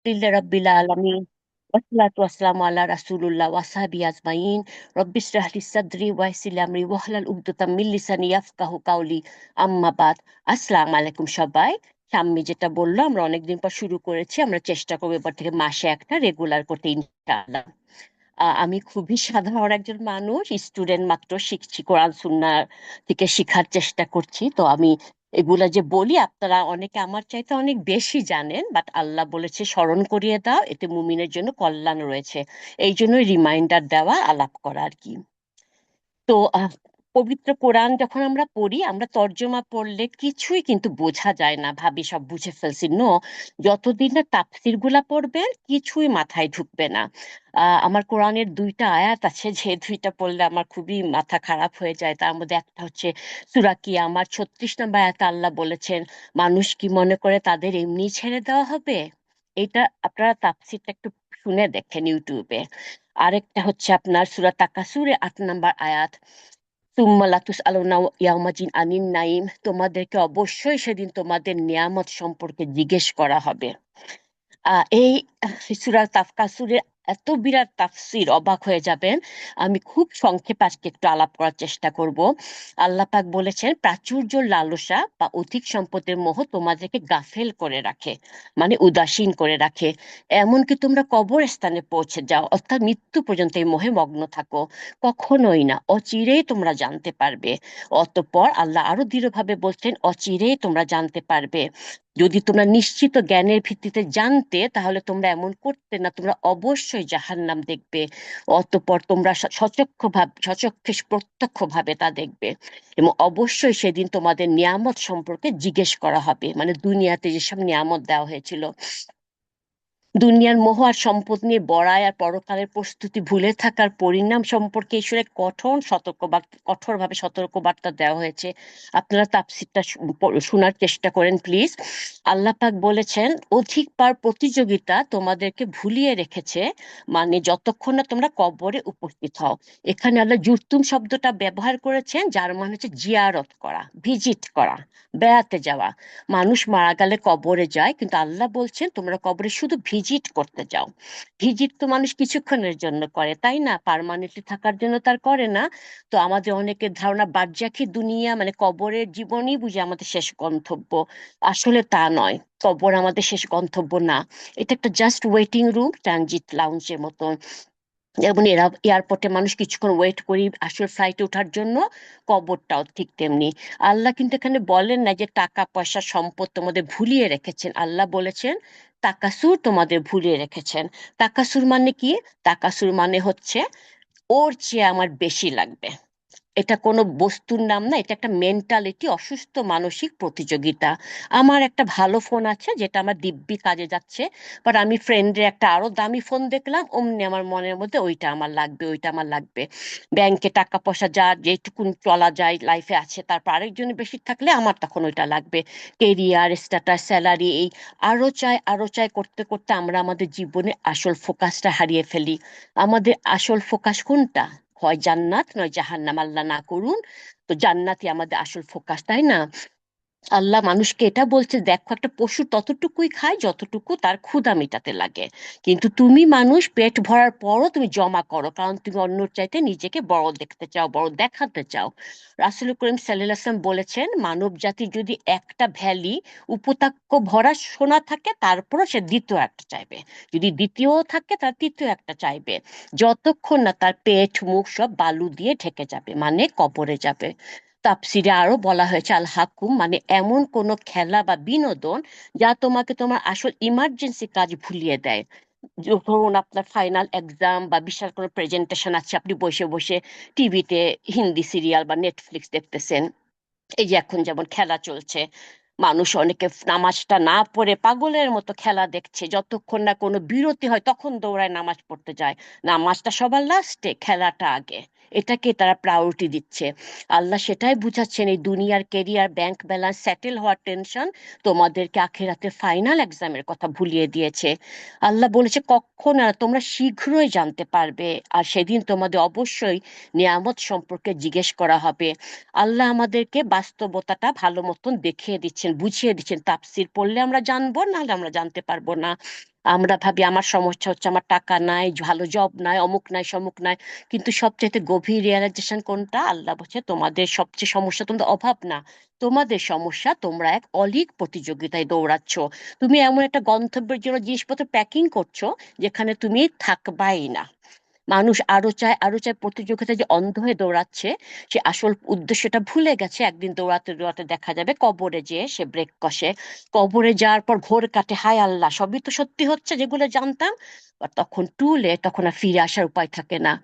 লিল্লাহি রাব্বিল আলামিন ওয়াসসালাতু ওয়াসসালামু আলা রাসূলিল্লাহ ওয়া সাহবিহি আজমাইন রব্বি ইশরাহ লি সাদরি ওয়া ইয়াসসির লি আমরি ওয়াহলাল উকদাতাম মিন লিসানি ইয়াফকাহু কাওলি আম্মা বাদ। আসসালামু আলাইকুম সবাই। সাম্মি যেটা বললো, আমরা অনেকদিন পর শুরু করেছি, আমরা চেষ্টা করবো এবার থেকে মাসে একটা রেগুলার করতে ইনশাআল্লাহ। আমি খুবই সাধারণ একজন মানুষ, স্টুডেন্ট, মাত্র শিখছি, কোরআন সুন্নাহ থেকে শিখার চেষ্টা করছি। তো আমি এগুলা যে বলি, আপনারা অনেকে আমার চাইতে অনেক বেশি জানেন, বাট আল্লাহ বলেছে স্মরণ করিয়ে দাও, এতে মুমিনের জন্য কল্যাণ রয়েছে। এই জন্যই রিমাইন্ডার দেওয়া, আলাপ করা আর কি। তো পবিত্র কোরআন যখন আমরা পড়ি, আমরা তর্জমা পড়লে কিছুই কিন্তু বোঝা যায় না, ভাবি সব বুঝে ফেলছি। নো, যতদিন না তাফসির গুলা পড়বেন কিছুই মাথায় ঢুকবে না। আমার কোরআনের দুইটা আয়াত আছে, যে দুইটা পড়লে আমার খুবই মাথা খারাপ হয়ে যায়। তার মধ্যে একটা হচ্ছে সূরা কিয়ামার 36 নম্বর আয়াতে আল্লাহ বলেছেন, মানুষ কি মনে করে তাদের এমনি ছেড়ে দেওয়া হবে? এটা আপনারা তাফসিরটা একটু শুনে দেখেন ইউটিউবে। আরেকটা হচ্ছে আপনার সূরা তাকাসুরে 8 নম্বর আয়াত, সুম্মা লাতুসআলুনা ইয়াওমাইযিন আনিন নাঈম, তোমাদেরকে অবশ্যই সেদিন তোমাদের নিয়ামত সম্পর্কে জিজ্ঞেস করা হবে। এই সূরা তাকাসুরের এত বিরাট তাফসীর, অবাক হয়ে যাবেন। আমি খুব সংক্ষেপে আজকে একটু আলাপ করার চেষ্টা করব। আল্লাহ পাক বলেছেন, প্রাচুর্য লালসা বা অধিক সম্পদের মোহ তোমাদেরকে গাফেল করে রাখে, মানে উদাসীন করে রাখে। এমনকি তোমরা কবরস্থানে পৌঁছে যাও, অর্থাৎ মৃত্যু পর্যন্ত এই মোহে মগ্ন থাকো। কখনোই না, অচিরেই তোমরা জানতে পারবে। অতঃপর আল্লাহ আরো দৃঢ়ভাবে বলছেন, অচিরেই তোমরা জানতে পারবে। যদি তোমরা নিশ্চিত জ্ঞানের ভিত্তিতে জানতে, তাহলে তোমরা এমন করতে না, তোমরা অবশ্যই জাহান্নাম দেখবে। অতঃপর তোমরা সচক্ষে প্রত্যক্ষ ভাবে তা দেখবে। এবং অবশ্যই সেদিন তোমাদের নিয়ামত সম্পর্কে জিজ্ঞেস করা হবে, মানে দুনিয়াতে যেসব নিয়ামত দেওয়া হয়েছিল। দুনিয়ার মোহ আর সম্পদ নিয়ে বড়াই আর পরকালের প্রস্তুতি ভুলে থাকার পরিণাম সম্পর্কে ঈশ্বরের কঠোরভাবে সতর্কবার্তা দেওয়া হয়েছে। আপনারা তাফসীরটা শোনার চেষ্টা করেন প্লিজ। আল্লাহ পাক বলেছেন, অধিক পার প্রতিযোগিতা তোমাদেরকে ভুলিয়ে রেখেছে, মানে যতক্ষণ না তোমরা কবরে উপস্থিত হও। এখানে আল্লাহ জুরতুম শব্দটা ব্যবহার করেছেন, যার মানে হচ্ছে জিয়ারত করা, ভিজিট করা, বেড়াতে যাওয়া। মানুষ মারা গেলে কবরে যায়, কিন্তু আল্লাহ বলছেন তোমরা কবরে শুধু ভিজিট করতে যাও। ভিজিট তো মানুষ কিছুক্ষণের জন্য করে, তাই না? পার্মানেন্টলি থাকার জন্য তার করে না। তো আমাদের অনেকের ধারণা বারজাখি দুনিয়া মানে কবরের জীবনই বুঝি আমাদের শেষ গন্তব্য। আসলে তা নয়, কবর আমাদের শেষ গন্তব্য না। এটা একটা জাস্ট ওয়েটিং রুম, ট্রানজিট লাউঞ্জের মতো। যেমন এরা এয়ারপোর্টে মানুষ কিছুক্ষণ ওয়েট করি আসল ফ্লাইটে ওঠার জন্য, কবরটাও ঠিক তেমনি। আল্লাহ কিন্তু এখানে বলেন না যে টাকা পয়সা সম্পদ তোমাদের ভুলিয়ে রেখেছেন, আল্লাহ বলেছেন তাকাসুর তোমাদের ভুলিয়ে রেখেছেন। তাকাসুর মানে কি? তাকাসুর মানে হচ্ছে ওর চেয়ে আমার বেশি লাগবে। এটা কোনো বস্তুর নাম না, এটা একটা মেন্টালিটি, অসুস্থ মানসিক প্রতিযোগিতা। আমার একটা ভালো ফোন আছে যেটা আমার দিব্যি কাজে যাচ্ছে, বাট আমি ফ্রেন্ডের একটা আরো দামি ফোন দেখলাম, অমনি আমার মনের মধ্যে ওইটা আমার লাগবে, ওইটা আমার লাগবে। ব্যাংকে টাকা পয়সা যা যেটুকুন চলা যায় লাইফে আছে, তারপর আরেকজনের বেশি থাকলে আমার তখন ওইটা লাগবে। কেরিয়ার, স্ট্যাটাস, স্যালারি, এই আরো চাই আরো চাই করতে করতে আমরা আমাদের জীবনে আসল ফোকাসটা হারিয়ে ফেলি। আমাদের আসল ফোকাস কোনটা? হয় জান্নাত, নয় জাহান্নাম, আল্লাহ না করুন। তো জান্নাতই আমাদের আসল ফোকাস, তাই না? আল্লাহ মানুষকে এটা বলছে, দেখো একটা পশু ততটুকুই খায় যতটুকু তার ক্ষুধা মেটাতে লাগে, কিন্তু তুমি মানুষ পেট ভরার পরও তুমি জমা করো, কারণ তুমি অন্যর চাইতে নিজেকে বড় দেখতে চাও, বড় দেখাতে চাও। রাসূল করিম সাল্লাল্লাহু আলাইহি ওয়াসাল্লাম বলেছেন, মানব জাতি যদি একটা ভ্যালি উপত্যকা ভরা সোনা থাকে, তারপরও সে দ্বিতীয় একটা চাইবে। যদি দ্বিতীয় থাকে, তার তৃতীয় একটা চাইবে, যতক্ষণ না তার পেট মুখ সব বালু দিয়ে ঢেকে যাবে, মানে কবরে যাবে। তাফসিরে আরো বলা হয়েছে, আল হাকুম মানে এমন কোন খেলা বা বিনোদন যা তোমাকে তোমার আসল ইমার্জেন্সি কাজ ভুলিয়ে দেয়। ধরুন আপনার ফাইনাল এক্সাম বা বিশাল কোনো প্রেজেন্টেশন আছে, আপনি বসে বসে টিভিতে হিন্দি সিরিয়াল বা নেটফ্লিক্স দেখতেছেন। এই যে এখন যেমন খেলা চলছে, মানুষ অনেকে নামাজটা না পড়ে পাগলের মতো খেলা দেখছে, যতক্ষণ না কোনো বিরতি হয় তখন দৌড়ায় নামাজ পড়তে যায়। নামাজটা সবার লাস্টে, খেলাটা আগে। এটাকে তারা প্রায়োরিটি দিচ্ছে। আল্লাহ সেটাই বুঝাচ্ছেন, এই দুনিয়ার কেরিয়ার, ব্যাংক ব্যালেন্স, সেটেল হওয়ার টেনশন তোমাদেরকে আখিরাতের ফাইনাল এক্সামের কথা ভুলিয়ে দিয়েছে। আল্লাহ বলেছে, কখন না, তোমরা শীঘ্রই জানতে পারবে, আর সেদিন তোমাদের অবশ্যই নিয়ামত সম্পর্কে জিজ্ঞেস করা হবে। আল্লাহ আমাদেরকে বাস্তবতাটা ভালো মতন দেখিয়ে দিচ্ছেন, বুঝিয়ে দিচ্ছেন। তাফসির পড়লে আমরা জানবো, নাহলে আমরা জানতে পারবো না। আমরা ভাবি আমার সমস্যা হচ্ছে আমার টাকা নাই, ভালো জব নাই, অমুক নাই সমুক নাই। কিন্তু সবচেয়ে গভীর রিয়েলাইজেশন কোনটা? আল্লাহ বলছে তোমাদের সবচেয়ে সমস্যা তোমাদের অভাব না, তোমাদের সমস্যা তোমরা এক অলীক প্রতিযোগিতায় দৌড়াচ্ছ। তুমি এমন একটা গন্তব্যের জন্য জিনিসপত্র প্যাকিং করছো যেখানে তুমি থাকবাই না। মানুষ আরো চায় আরো চায়, প্রতিযোগিতায় যে অন্ধ হয়ে দৌড়াচ্ছে, সে আসল উদ্দেশ্যটা ভুলে গেছে। একদিন দৌড়াতে দৌড়াতে দেখা যাবে কবরে যেয়ে সে ব্রেক কষে। কবরে যাওয়ার পর ঘোর কাটে, হায় আল্লাহ সবই তো সত্যি হচ্ছে যেগুলো জানতাম। আর তখন টুলে তখন আর ফিরে আসার উপায় থাকে না।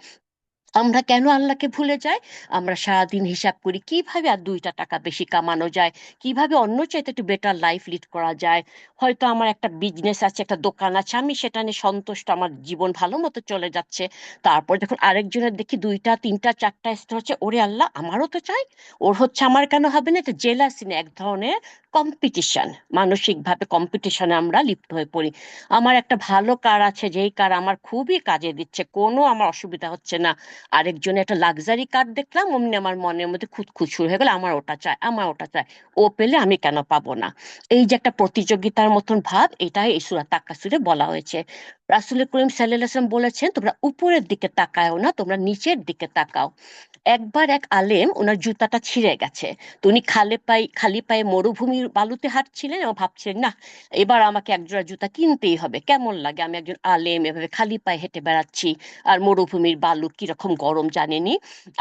আমরা কেন আল্লাহকে ভুলে যাই? আমরা সারাদিন হিসাব করি কিভাবে আর 2টা টাকা বেশি কামানো যায়, কিভাবে অন্য চাইতে একটু বেটার লাইফ লিড করা যায়। হয়তো আমার একটা বিজনেস আছে, একটা দোকান আছে, আমি সেটা নিয়ে সন্তুষ্ট, আমার জীবন ভালো মতো চলে যাচ্ছে। তারপর যখন আরেকজনের দেখি 2টা 3টা 4টা স্তর হচ্ছে, ওরে আল্লাহ আমারও তো চাই, ওর হচ্ছে আমার কেন হবে না? এটা জেলাসি না, এক ধরনের কম্পিটিশন। মানসিক ভাবে কম্পিটিশনে আমরা লিপ্ত হয়ে পড়ি। আমার একটা ভালো কার আছে, যেই কার আমার খুবই কাজে দিচ্ছে, কোনো আমার অসুবিধা হচ্ছে না। আরেকজনের একটা লাক্সারি কার দেখলাম, অমনি আমার মনের মধ্যে খুঁতখুঁত শুরু হয়ে গেল, আমার ওটা চাই, আমার ওটা চাই। ও পেলে আমি কেন পাবো না? এই যে একটা প্রতিযোগিতার মতন ভাব, এটাই এই সূরা তাকাসুরে বলা হয়েছে। রাসূল করিম সাল্লাল্লাহু আলাইহি ওয়াসাল্লাম বলেছেন, তোমরা উপরের দিকে তাকাও না, তোমরা নিচের দিকে তাকাও। একবার এক আলেম, ওনার জুতাটা ছিঁড়ে গেছে। তো উনি খালি পায়ে মরুভূমির বালুতে হাঁটছিলেন এবং ভাবছিলেন, না এবার আমাকে একজোড়া জুতা কিনতেই হবে, কেমন লাগে আমি একজন আলেম এভাবে খালি পায়ে হেঁটে বেড়াচ্ছি, আর মরুভূমির বালু কিরকম গরম জানেনি,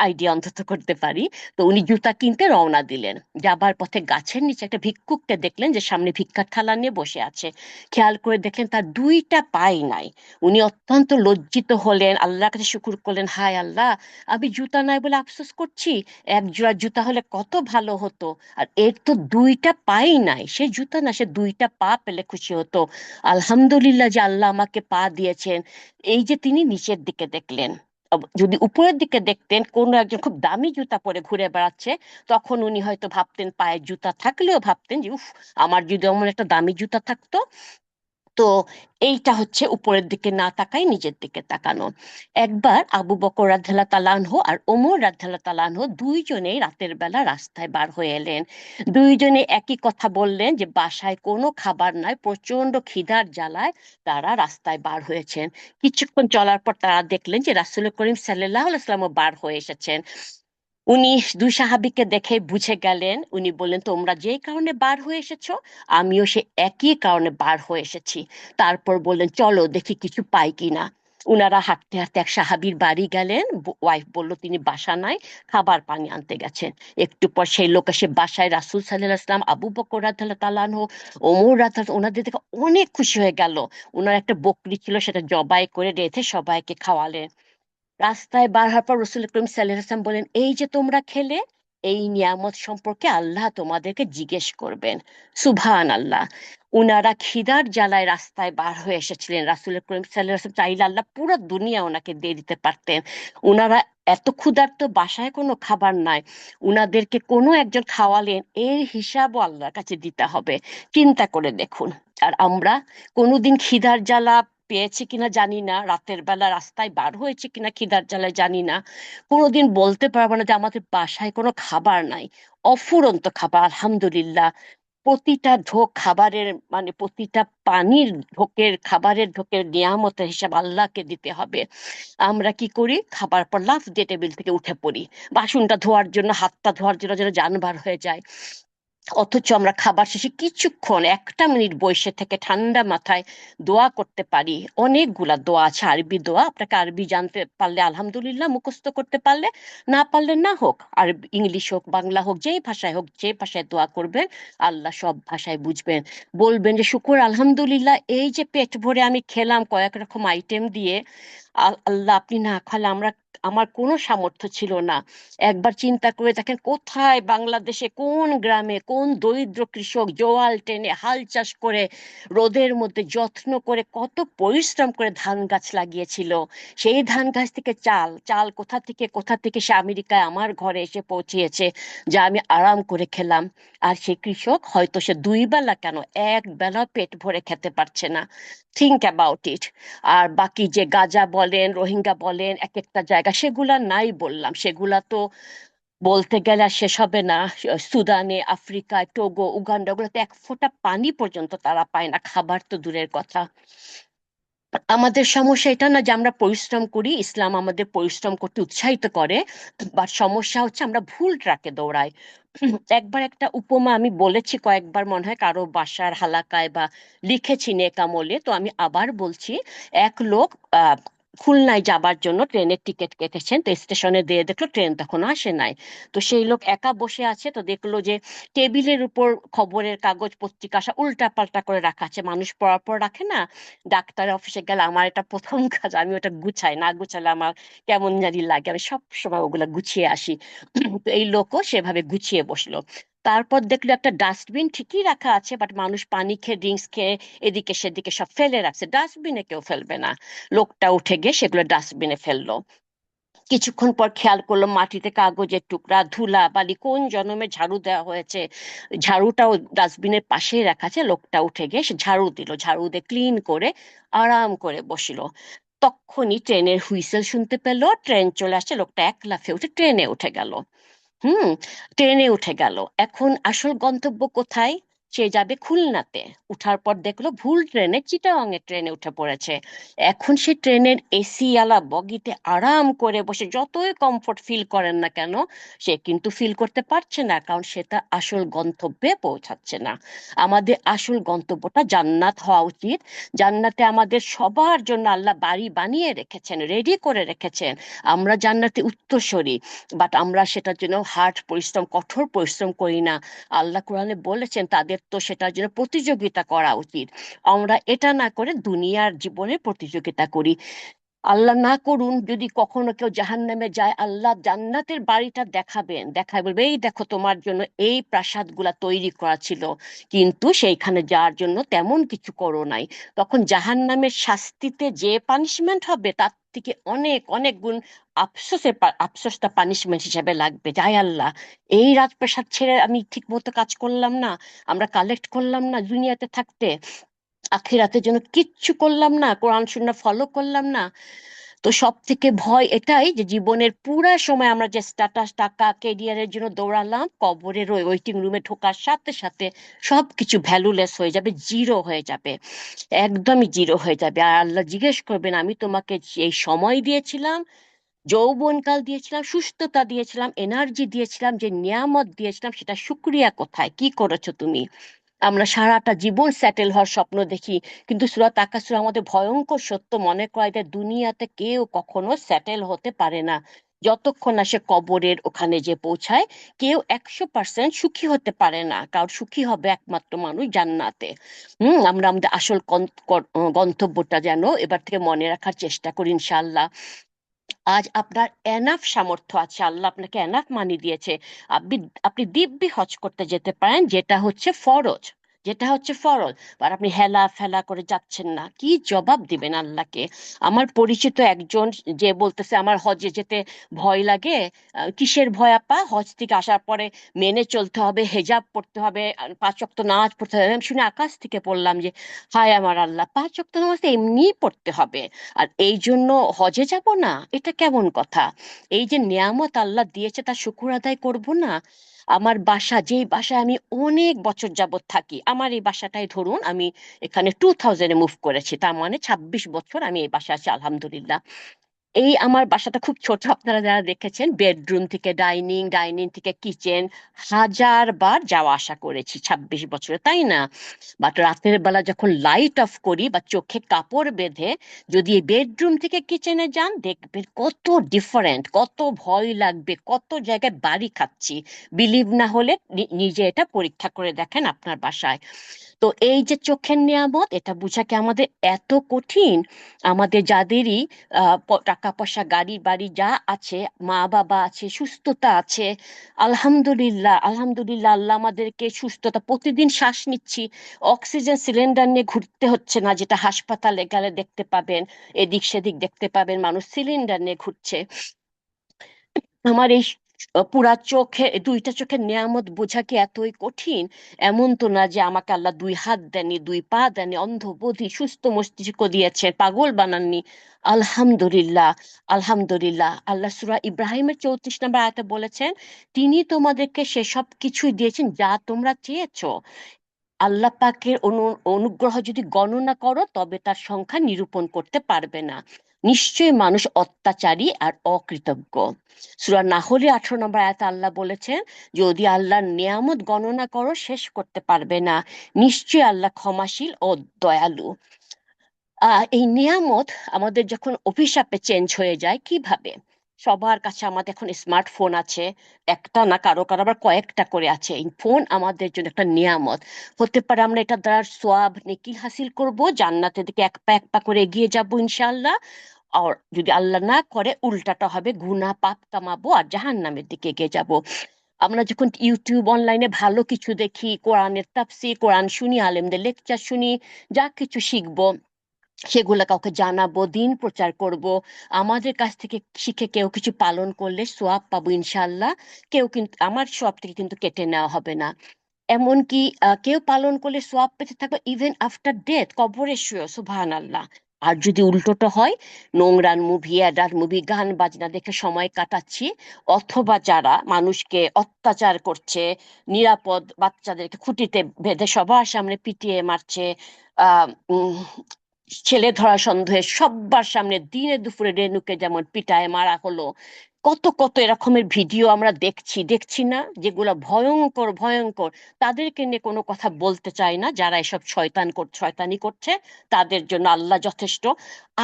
আইডিয়া অন্তত করতে পারি। তো উনি জুতা কিনতে রওনা দিলেন। যাবার পথে গাছের নিচে একটা ভিক্ষুককে দেখলেন যে সামনে ভিক্ষার থালা নিয়ে বসে আছে। খেয়াল করে দেখলেন তার 2টা পাই নাই। উনি অত্যন্ত লজ্জিত হলেন, আল্লাহর কাছে শুকুর করলেন, হায় আল্লাহ, আমি জুতা নাই বলে আফসোস করছি, এক জোড়া জুতা হলে কত ভালো হতো। আর এর তো 2টা পাই নাই, সে জুতা না, সে 2টা পা পেলে খুশি হতো। আলহামদুলিল্লাহ যে আল্লাহ আমাকে পা দিয়েছেন। এই যে তিনি নিচের দিকে দেখলেন। যদি উপরের দিকে দেখতেন, কোনো একজন খুব দামি জুতা পরে ঘুরে বেড়াচ্ছে, তখন উনি হয়তো ভাবতেন, পায়ে জুতা থাকলেও ভাবতেন যে উফ, আমার যদি এমন একটা দামি জুতা থাকতো। তো এইটা হচ্ছে উপরের দিকে না তাকাই নিচের দিকে তাকানো। একবার আবু বকর রাদিয়াল্লাহু তাআলা আনহু আর ওমর রাদিয়াল্লাহু তাআলা আনহু দুইজনেই রাতের বেলা রাস্তায় বার হয়ে এলেন। দুইজনে একই কথা বললেন যে বাসায় কোনো খাবার নাই, প্রচন্ড খিদার জ্বালায় তারা রাস্তায় বার হয়েছেন। কিছুক্ষণ চলার পর তারা দেখলেন যে রাসূল করিম সাল্লাল্লাহু আলাইহি ওয়াসাল্লামও বার হয়ে এসেছেন। উনি দুই সাহাবীকে দেখে বুঝে গেলেন। উনি বললেন, তোমরা যেই কারণে বার হয়ে এসেছো, আমিও সে একই কারণে বার হয়ে এসেছি। তারপর বললেন, চলো দেখি কিছু পাই কিনা। উনারা হাঁটতে হাঁটতে এক সাহাবীর বাড়ি গেলেন। ওয়াইফ বলল তিনি বাসা নাই, খাবার পানি আনতে গেছেন। একটু পর সেই লোক এসে বাসায়, রাসূল সাল্লাল্লাহু আলাইহি ওয়াসাল্লাম, আবু বকর রাদিয়াল্লাহু তাআলা আনহু, ওমর রাদিয়াল্লাহু, ওনাদের দেখে অনেক খুশি হয়ে গেল। ওনার একটা বকরি ছিল, সেটা জবাই করে রেঁধে সবাইকে খাওয়ালেন। রাস্তায় বার হওয়ার পর রসুল করিম সাল্লাল্লাহু আলাইহি ওয়াসাল্লাম বলেন, এই যে তোমরা খেলে, এই নিয়ামত সম্পর্কে আল্লাহ তোমাদেরকে জিজ্ঞেস করবেন। সুবহান আল্লাহ। উনারা খিদার জ্বালায় রাস্তায় বার হয়ে এসেছিলেন। রাসূল করিম সাল্লাল্লাহু আলাইহি ওয়াসাল্লাম চাইলে আল্লাহ পুরো দুনিয়া ওনাকে দিয়ে দিতে পারতেন। উনারা এত ক্ষুধার্ত, বাসায় কোনো খাবার নাই, উনাদেরকে কোনো একজন খাওয়ালেন, এর হিসাবও আল্লাহর কাছে দিতে হবে। চিন্তা করে দেখুন। আর আমরা কোনোদিন খিদার জ্বালা পেয়েছি কিনা জানি না, রাতের বেলা রাস্তায় বার হয়েছে কিনা খিদার জ্বালায় জানি না, কোনোদিন বলতে পারবো না যে আমাদের বাসায় কোনো খাবার নাই। অফুরন্ত খাবার আলহামদুলিল্লাহ। প্রতিটা ঢোক খাবারের, মানে প্রতিটা পানির ঢোকের, খাবারের ঢোকের নিয়ামতের হিসাব আল্লাহকে দিতে হবে। আমরা কি করি? খাবার পর লাফ দিয়ে টেবিল থেকে উঠে পড়ি, বাসনটা ধোয়ার জন্য, হাতটা ধোয়ার জন্য যেন জান বার হয়ে যায়। অথচ আমরা খাবার শেষে কিছুক্ষণ 1টা মিনিট বসে থেকে ঠান্ডা মাথায় দোয়া করতে পারি। অনেকগুলা দোয়া আছে, আরবি দোয়া, আপনাকে আরবি জানতে পারলে আলহামদুলিল্লাহ, মুখস্থ করতে পারলে, না পারলে না হোক, আর ইংলিশ হোক বাংলা হোক, যেই ভাষায় হোক, যে ভাষায় দোয়া করবেন, আল্লাহ সব ভাষায় বুঝবেন। বলবেন যে শুকুর আলহামদুলিল্লাহ, এই যে পেট ভরে আমি খেলাম কয়েক রকম আইটেম দিয়ে, আল্লাহ আপনি না খালে আমার কোনো সামর্থ্য ছিল না। একবার চিন্তা করে দেখেন, কোথায় বাংলাদেশে কোন গ্রামে কোন দরিদ্র কৃষক জোয়াল টেনে হাল চাষ করে রোদের মধ্যে যত্ন করে কত পরিশ্রম করে ধান গাছ লাগিয়েছিল। সেই ধান গাছ থেকে চাল, চাল কোথা থেকে সে আমেরিকায় আমার ঘরে এসে পৌঁছিয়েছে, যা আমি আরাম করে খেলাম। আর সেই কৃষক হয়তো সে 2 বেলা কেন, 1 বেলা পেট ভরে খেতে পারছে না। Think about it. আর বাকি যে গাজা বলেন, রোহিঙ্গা বলেন, এক একটা জায়গা, সেগুলা নাই বললাম, সেগুলা তো বলতে গেলে আর শেষ হবে না। সুদানে, আফ্রিকায়, টোগো, উগান্ডা, ওগুলোতে এক ফোঁটা পানি পর্যন্ত তারা পায় না, খাবার তো দূরের কথা। আমাদের সমস্যা এটা না যে আমরা পরিশ্রম করি, ইসলাম আমাদের পরিশ্রম করতে উৎসাহিত করে, বাট সমস্যা হচ্ছে আমরা ভুল ট্রাকে দৌড়াই। একবার একটা উপমা আমি বলেছি কয়েকবার, মনে হয় কারো বাসার হালাকায় বা লিখেছি নেকামলে, তো আমি আবার বলছি। এক লোক আহ খুলনায় যাবার জন্য ট্রেনের টিকিট কেটেছেন, তো স্টেশনে দিয়ে দেখলো ট্রেন তখন আসে নাই। তো সেই লোক একা বসে আছে, তো দেখলো যে টেবিলের উপর খবরের কাগজ পত্রিকা সব উল্টা পাল্টা করে রাখা আছে, মানুষ পড়ার পর রাখে না। ডাক্তার অফিসে গেলে আমার এটা প্রথম কাজ, আমি ওটা গুছাই, না গুছালে আমার কেমন জানি লাগে, আমি সব সময় ওগুলা গুছিয়ে আসি। তো এই লোকও সেভাবে গুছিয়ে বসলো। তারপর দেখলো একটা ডাস্টবিন ঠিকই রাখা আছে, বাট মানুষ পানি খেয়ে ড্রিঙ্কস খেয়ে এদিকে সেদিকে সব ফেলে রাখছে, ডাস্টবিনে কেউ ফেলবে না। লোকটা উঠে গিয়ে সেগুলো ডাস্টবিনে ফেললো। কিছুক্ষণ পর খেয়াল করলো মাটিতে কাগজের টুকরা, ধুলা বালি, কোন জন্মে ঝাড়ু দেওয়া হয়েছে, ঝাড়ুটাও ডাস্টবিনের পাশেই রাখা আছে। লোকটা উঠে গিয়ে সে ঝাড়ু দিল, ঝাড়ু দিয়ে ক্লিন করে আরাম করে বসলো। তখনই ট্রেনের হুইসেল শুনতে পেলো, ট্রেন চলে আসছে, লোকটা এক লাফে উঠে ট্রেনে উঠে গেল। হুম, ট্রেনে উঠে গেল। এখন আসল গন্তব্য কোথায়? সে যাবে খুলনাতে। উঠার পর দেখলো ভুল ট্রেনে, চিটাগাং এর ট্রেনে উঠে পড়েছে। এখন সে ট্রেনের এসি আলা বগিতে আরাম করে বসে যতই কমফোর্ট ফিল করেন না কেন, সে কিন্তু ফিল করতে পারছে না, কারণ সে তার আসল গন্তব্যে পৌঁছাচ্ছে না। আমাদের আসল গন্তব্যটা জান্নাত হওয়া উচিত। জান্নাতে আমাদের সবার জন্য আল্লাহ বাড়ি বানিয়ে রেখেছেন, রেডি করে রেখেছেন। আমরা জান্নাতে উত্তরসূরি, বাট আমরা সেটার জন্য হার্ড পরিশ্রম, কঠোর পরিশ্রম করি না। আল্লাহ কোরআনে বলেছেন তাদের তো সেটার জন্য প্রতিযোগিতা করা উচিত। আমরা এটা না করে দুনিয়ার জীবনে প্রতিযোগিতা করি। আল্লাহ না করুন যদি কখনো কেউ জাহান্নামে যায়, আল্লাহ জান্নাতের বাড়িটা দেখাবেন, দেখায় বলবে এই দেখো তোমার জন্য এই প্রাসাদগুলা তৈরি করা ছিল, কিন্তু সেইখানে যাওয়ার জন্য তেমন কিছু করো নাই। তখন জাহান্নামের শাস্তিতে যে পানিশমেন্ট হবে তার থেকে অনেক অনেক গুণ আফসোসটা পানিশমেন্ট হিসেবে লাগবে। যাই আল্লাহ, এই রাজপ্রাসাদ ছেড়ে আমি ঠিক মতো কাজ করলাম না, আমরা কালেক্ট করলাম না দুনিয়াতে থাকতে, আখিরাতের জন্য কিচ্ছু করলাম না, কোরআন সুন্নাহ ফলো করলাম না। তো সব থেকে ভয় এটাই যে জীবনের পুরা সময় আমরা যে স্ট্যাটাস, টাকা, কেরিয়ারের জন্য দৌড়ালাম, কবরের ওই ওয়েটিং রুমে ঢোকার সাথে সাথে সবকিছু ভ্যালুলেস হয়ে যাবে, জিরো হয়ে যাবে, একদমই জিরো হয়ে যাবে। আর আল্লাহ জিজ্ঞেস করবেন আমি তোমাকে এই সময় দিয়েছিলাম, যৌবনকাল দিয়েছিলাম, সুস্থতা দিয়েছিলাম, এনার্জি দিয়েছিলাম, যে নিয়ামত দিয়েছিলাম, সেটা শুক্রিয়া কোথায়, কি করেছো তুমি? আমরা সারাটা জীবন সেটেল হওয়ার স্বপ্ন দেখি, কিন্তু সূরা তাকাসুর আমাদের ভয়ঙ্কর সত্য মনে করায় দেয় দুনিয়াতে কেউ কখনো সেটেল হতে পারে না। যতক্ষণ না সে কবরের ওখানে যে পৌঁছায়, কেউ 100% সুখী হতে পারে না, কারণ সুখী হবে একমাত্র মানুষ জান্নাতে। আমরা আমাদের আসল গন্তব্যটা যেন এবার থেকে মনে রাখার চেষ্টা করি ইনশাআল্লাহ। আজ আপনার এনাফ সামর্থ্য আছে, আল্লাহ আপনাকে এনাফ মানি দিয়েছে। আপনি আপনি দিব্যি হজ করতে যেতে পারেন, যেটা হচ্ছে ফরজ, যেটা হচ্ছে ফরজ। আর আপনি হেলা ফেলা করে যাচ্ছেন না, কি জবাব দিবেন আল্লাহকে? আমার পরিচিত একজন যে বলতেছে আমার হজে যেতে ভয় লাগে। কিসের ভয় আপা? হজ থেকে আসার পরে মেনে চলতে হবে, হেজাব পড়তে হবে, 5 ওয়াক্ত নামাজ পড়তে হবে। আমি শুনে আকাশ থেকে পড়লাম যে হায় আমার আল্লাহ, 5 ওয়াক্ত নামাজ তো এমনিই পড়তে হবে, আর এই জন্য হজে যাব না? এটা কেমন কথা? এই যে নিয়ামত আল্লাহ দিয়েছে তার শুকর আদায় করব না? আমার বাসা, যেই বাসায় আমি অনেক বছর যাবত থাকি, আমার এই বাসাটাই ধরুন, আমি এখানে 2000-এ মুভ করেছি, তার মানে 26 বছর আমি এই বাসায় আছি আলহামদুলিল্লাহ। এই আমার বাসাটা খুব ছোট, আপনারা যারা দেখেছেন, বেডরুম থেকে ডাইনিং, ডাইনিং থেকে কিচেন, 1000 বার যাওয়া আসা করেছি 26 বছরে, তাই না? বাট রাতের বেলা যখন লাইট অফ করি বা চোখে কাপড় বেঁধে যদি বেডরুম থেকে কিচেনে যান, দেখবেন কত ডিফারেন্ট, কত ভয় লাগবে, কত জায়গায় বাড়ি খাচ্ছি। বিলিভ না হলে নিজে এটা পরীক্ষা করে দেখেন আপনার বাসায়। তো এই যে চোখের নিয়ামত, এটা বোঝা কি আমাদের এত কঠিন? আমাদের যাদেরই টাকা পয়সা, গাড়ি বাড়ি যা আছে, মা বাবা আছে, সুস্থতা আছে, আলহামদুলিল্লাহ আলহামদুলিল্লাহ, আল্লাহ আমাদেরকে সুস্থতা, প্রতিদিন শ্বাস নিচ্ছি, অক্সিজেন সিলিন্ডার নিয়ে ঘুরতে হচ্ছে না, যেটা হাসপাতালে গেলে দেখতে পাবেন, এদিক সেদিক দেখতে পাবেন মানুষ সিলিন্ডার নিয়ে ঘুরছে। আমার এই পুরা চোখে, দুইটা চোখের নিয়ামত বোঝা কি এতই কঠিন? এমন তো না যে আমাকে আল্লাহ 2 হাত দেননি, 2 পা দেননি, অন্ধ বধির সুস্থ মস্তিষ্ক দিয়েছে, পাগল বানাননি। আলহামদুলিল্লাহ আলহামদুলিল্লাহ। আল্লাহ সূরা ইব্রাহিমের 34 নম্বর আয়াতে বলেছেন তিনি তোমাদেরকে সেসব কিছুই দিয়েছেন যা তোমরা চেয়েছো। আল্লাহ পাকের অনুগ্রহ যদি গণনা করো তবে তার সংখ্যা নিরূপণ করতে পারবে না। নিশ্চয়ই মানুষ অত্যাচারী আর অকৃতজ্ঞ। সূরা নাহলে 18 নম্বর আয়াতে আল্লাহ বলেছেন, যদি আল্লাহর নিয়ামত গণনা করো শেষ করতে পারবে না। নিশ্চয়ই আল্লাহ ক্ষমাশীল ও দয়ালু। এই নিয়ামত আমাদের যখন অভিশাপে চেঞ্জ হয়ে যায় কিভাবে? সবার কাছে আমাদের এখন স্মার্টফোন আছে, একটা না, কারো কারো আবার কয়েকটা করে আছে। এই ফোন আমাদের জন্য একটা নিয়ামত। হতে পারে আমরা এটা দ্বারা সোয়াব নেকি হাসিল করব, জান্নাতের দিকে এক পা করে এগিয়ে যাব ইনশাআল্লাহ। আর যদি আল্লাহ না করে উল্টাটা হবে, গুনাহ পাপ কামাবো আর জাহান্নামের দিকে এগিয়ে যাব। আমরা যখন ইউটিউব অনলাইনে ভালো কিছু দেখি, কোরআনের তাফসীর, কোরআন শুনি, আলেমদের লেকচার শুনি, যা কিছু শিখবো সেগুলো কাউকে জানাবো, দিন প্রচার করব। আমাদের কাছ থেকে শিখে কেউ কিছু পালন করলে সোয়াব পাবো ইনশাল্লাহ। কেউ কিন্তু আমার সোয়াব থেকে কিন্তু কেটে নেওয়া হবে না। এমনকি কেউ পালন করলে সোয়াব পেতে থাকবে ইভেন আফটার ডেথ, কবরে শুয়ে, সুবহানাল্লাহ। আর যদি উল্টোটা হয়, নোংরান মুভি, অ্যাডাল্ট মুভি, গান বাজনা দেখে সময় কাটাচ্ছি, অথবা যারা মানুষকে অত্যাচার করছে, নিরাপদ বাচ্চাদেরকে খুঁটিতে বেঁধে সবার সামনে পিটিয়ে মারছে, আহ ছেলে ধরা সন্দেহে সবার সামনে দিনে দুপুরে রেনুকে যেমন পিটায় মারা হলো, কত কত এরকমের ভিডিও আমরা দেখছি, দেখছি না, যেগুলো ভয়ঙ্কর ভয়ঙ্কর। তাদেরকে নিয়ে কোনো কথা বলতে চাই না, যারা এসব শয়তানি করছে তাদের জন্য আল্লাহ যথেষ্ট।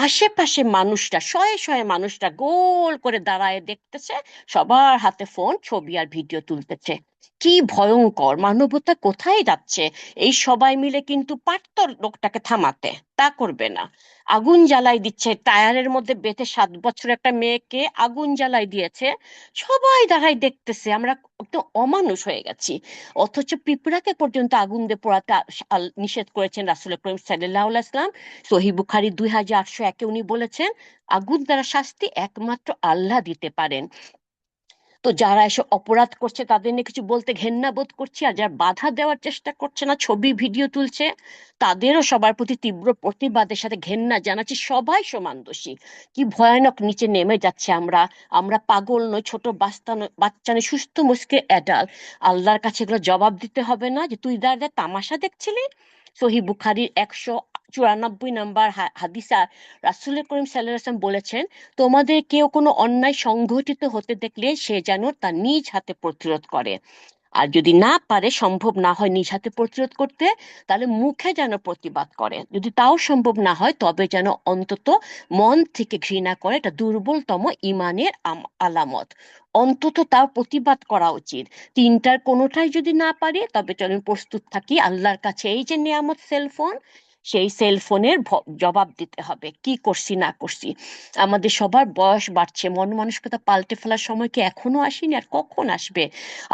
আশেপাশে মানুষরা, শয়ে শয়ে মানুষরা গোল করে দাঁড়ায় দেখতেছে, সবার হাতে ফোন, ছবি আর ভিডিও তুলতেছে। কি ভয়ঙ্কর! মানবতা কোথায় যাচ্ছে? এই সবাই মিলে কিন্তু পারতো লোকটাকে থামাতে, তা করবে না। আগুন জ্বালাই দিচ্ছে, টায়ারের মধ্যে বেঁধে 7 বছর একটা মেয়েকে আগুন জ্বালাই দিয়েছে, সবাই দাঁড়াই দেখতেছে। আমরা একদম অমানুষ হয়ে গেছি। অথচ পিঁপড়াকে পর্যন্ত আগুন দিয়ে পোড়াতে নিষেধ করেছেন রাসূল করিম সাল্লাল্লাহু আলাইহি ওয়াসাল্লাম। সহিহ বুখারী 2801-এ উনি বলেছেন, আগুন দ্বারা শাস্তি একমাত্র আল্লাহ দিতে পারেন। তো যারা এসব অপরাধ করছে তাদের নিয়ে কিছু বলতে ঘেন্না বোধ করছি, আর যারা বাধা দেওয়ার চেষ্টা করছে না, ছবি ভিডিও তুলছে, তাদেরও সবার প্রতি তীব্র প্রতিবাদের সাথে ঘেন্না জানাচ্ছি। সবাই সমান দোষী। কি ভয়ানক নিচে নেমে যাচ্ছে আমরা। আমরা পাগল নই, ছোট বাচ্চা নই, সুস্থ মস্তিষ্কে অ্যাডাল্ট। আল্লাহর কাছে এগুলো জবাব দিতে হবে না যে তুই দাঁড়িয়ে তামাশা দেখছিলি? সহিহ বুখারীর 194 নম্বর হাদিসা রাসূল করিম সাল্লাল্লাহু আলাইহি ওয়াসাল্লাম বলেছেন, তোমাদের কেউ কোনো অন্যায় সংঘটিত হতে দেখলে সে যেন তা নিজ হাতে প্রতিরোধ করে। আর যদি না পারে, সম্ভব না হয় নিজ হাতে প্রতিরোধ করতে, তাহলে মুখে যেন প্রতিবাদ করে। যদি তাও সম্ভব না হয় তবে যেন অন্তত মন থেকে ঘৃণা করে। এটা দুর্বলতম ইমানের আলামত। অন্তত তার প্রতিবাদ করা উচিত। তিনটার কোনোটাই যদি না পারে তবে চলুন প্রস্তুত থাকি আল্লাহর কাছে, এই যে নিয়ামত সেলফোন, সেই সেলফোনের জবাব দিতে হবে কি করছি না করছি। আমাদের সবার বয়স বাড়ছে, মন মানসিকতা পাল্টে ফেলার সময় কি এখনো আসেনি? আর কখন আসবে?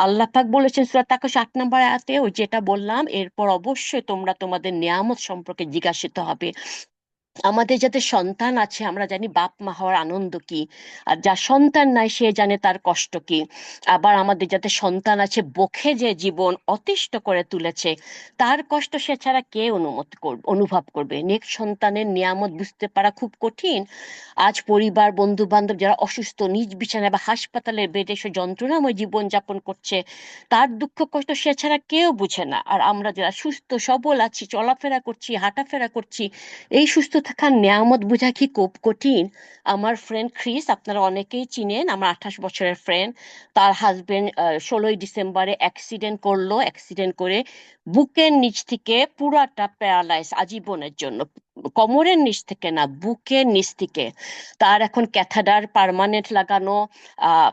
আল্লাহ পাক বলেছেন সূরা তাকাশ 8 নম্বর আয়াতে, ওই যেটা বললাম, এরপর অবশ্যই তোমরা তোমাদের নিয়ামত সম্পর্কে জিজ্ঞাসিত হবে। আমাদের যাদের সন্তান আছে আমরা জানি বাপ মা হওয়ার আনন্দ কি, আর যার সন্তান নাই সে জানে তার কষ্ট কি। আবার আমাদের যাদের সন্তান আছে, বখে যে জীবন অতিষ্ঠ করে তুলেছে, তার কষ্ট সে ছাড়া কে অনুভব করবে? নেক্সট সন্তানের নিয়ামত বুঝতে পারা খুব কঠিন। আজ পরিবার, বন্ধু বান্ধব যারা অসুস্থ, নিজ বিছানায় বা হাসপাতালের বেডে সে যন্ত্রণাময় জীবন যাপন করছে, তার দুঃখ কষ্ট সে ছাড়া কেউ বুঝে না। আর আমরা যারা সুস্থ সবল আছি, চলাফেরা করছি, হাঁটাফেরা করছি, এই সুস্থ থাকার নেয়ামত বোঝা কি খুব কঠিন? আমার ফ্রেন্ড ক্রিস, আপনারা অনেকেই চিনেন, আমার 28 বছরের ফ্রেন্ড। তার হাজবেন্ড 16ই ডিসেম্বরে অ্যাক্সিডেন্ট করলো। অ্যাক্সিডেন্ট করে বুকের নিচ থেকে পুরাটা প্যারালাইজ আজীবনের জন্য। কোমরের নিচ থেকে না, বুকের নিচ থেকে। তার এখন ক্যাথাডার পার্মানেন্ট লাগানো, আহ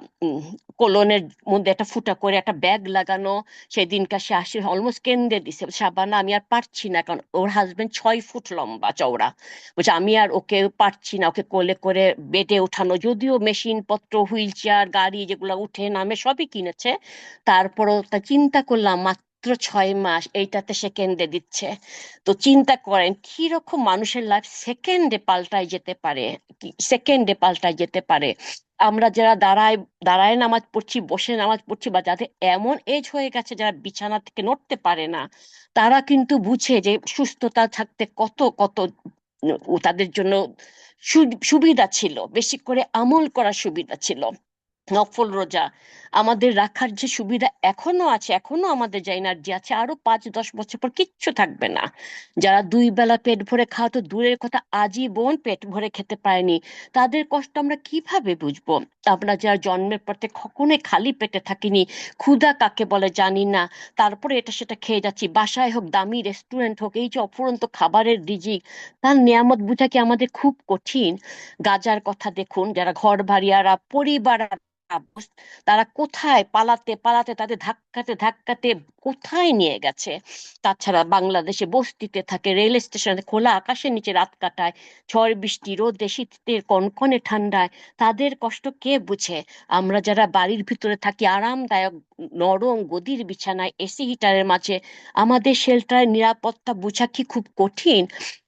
কোলনের মধ্যে একটা ফুটা করে একটা ব্যাগ লাগানো। সেদিনকার সে আসে অলমোস্ট কেঁদে দিছে, শাবানা আমি আর পারছি না, কারণ ওর হাজবেন্ড 6 ফুট লম্বা চওড়া। বলছে আমি আর ওকে পারছি না, ওকে কোলে করে বেডে উঠানো, যদিও মেশিন পত্র, হুইল চেয়ার, গাড়ি যেগুলো উঠে নামে সবই কিনেছে, তারপরও তা চিন্তা করলাম মাত্র 6 মাস এইটাতে সে কেঁদে দিচ্ছে। তো চিন্তা করেন কি রকম মানুষের লাইফ সেকেন্ডে পাল্টায় যেতে পারে, সেকেন্ডে পাল্টায় যেতে পারে। আমরা যারা দাঁড়ায় দাঁড়ায় নামাজ পড়ছি, বসে নামাজ পড়ছি, বা যাদের এমন এজ হয়ে গেছে যারা বিছানা থেকে নড়তে পারে না, তারা কিন্তু বুঝে যে সুস্থতা থাকতে কত কত তাদের জন্য সুবিধা ছিল, বেশি করে আমল করার সুবিধা ছিল। নফল রোজা আমাদের রাখার যে সুবিধা এখনো আছে, এখনো আমাদের যে এনার্জি আছে, আরো 5-10 বছর পর কিচ্ছু থাকবে না। যারা 2 বেলা পেট ভরে খাওয়া তো দূরের কথা, আজীবন পেট ভরে খেতে পারেনি, তাদের কষ্ট আমরা কিভাবে বুঝবো? আমরা যারা জন্মের পর থেকে কখনোই খালি পেটে থাকিনি, ক্ষুধা কাকে বলে জানি না, তারপরে এটা সেটা খেয়ে যাচ্ছি, বাসায় হোক দামি রেস্টুরেন্ট হোক, এই যে অফুরন্ত খাবারের রিজিক, তার নিয়ামত বোঝা কি আমাদের খুব কঠিন? গাজার কথা দেখুন, যারা ঘর ভাড়িয়ারা, পরিবার, তারা কোথায় পালাতে পালাতে, তাদের ধাক্কাতে ধাক্কাতে কোথায় নিয়ে গেছে। তাছাড়া বাংলাদেশে বস্তিতে থাকে, রেল স্টেশনে খোলা আকাশের নিচে রাত কাটায়, ঝড় বৃষ্টি রোদে শীতের কনকনে ঠান্ডায়, তাদের কষ্ট কে বুঝে? আমরা যারা বাড়ির ভিতরে থাকি আরামদায়ক নরম গদির বিছানায়, এসি হিটারের মাঝে, আমাদের শেল্টারের নিরাপত্তা বোঝা কি খুব কঠিন?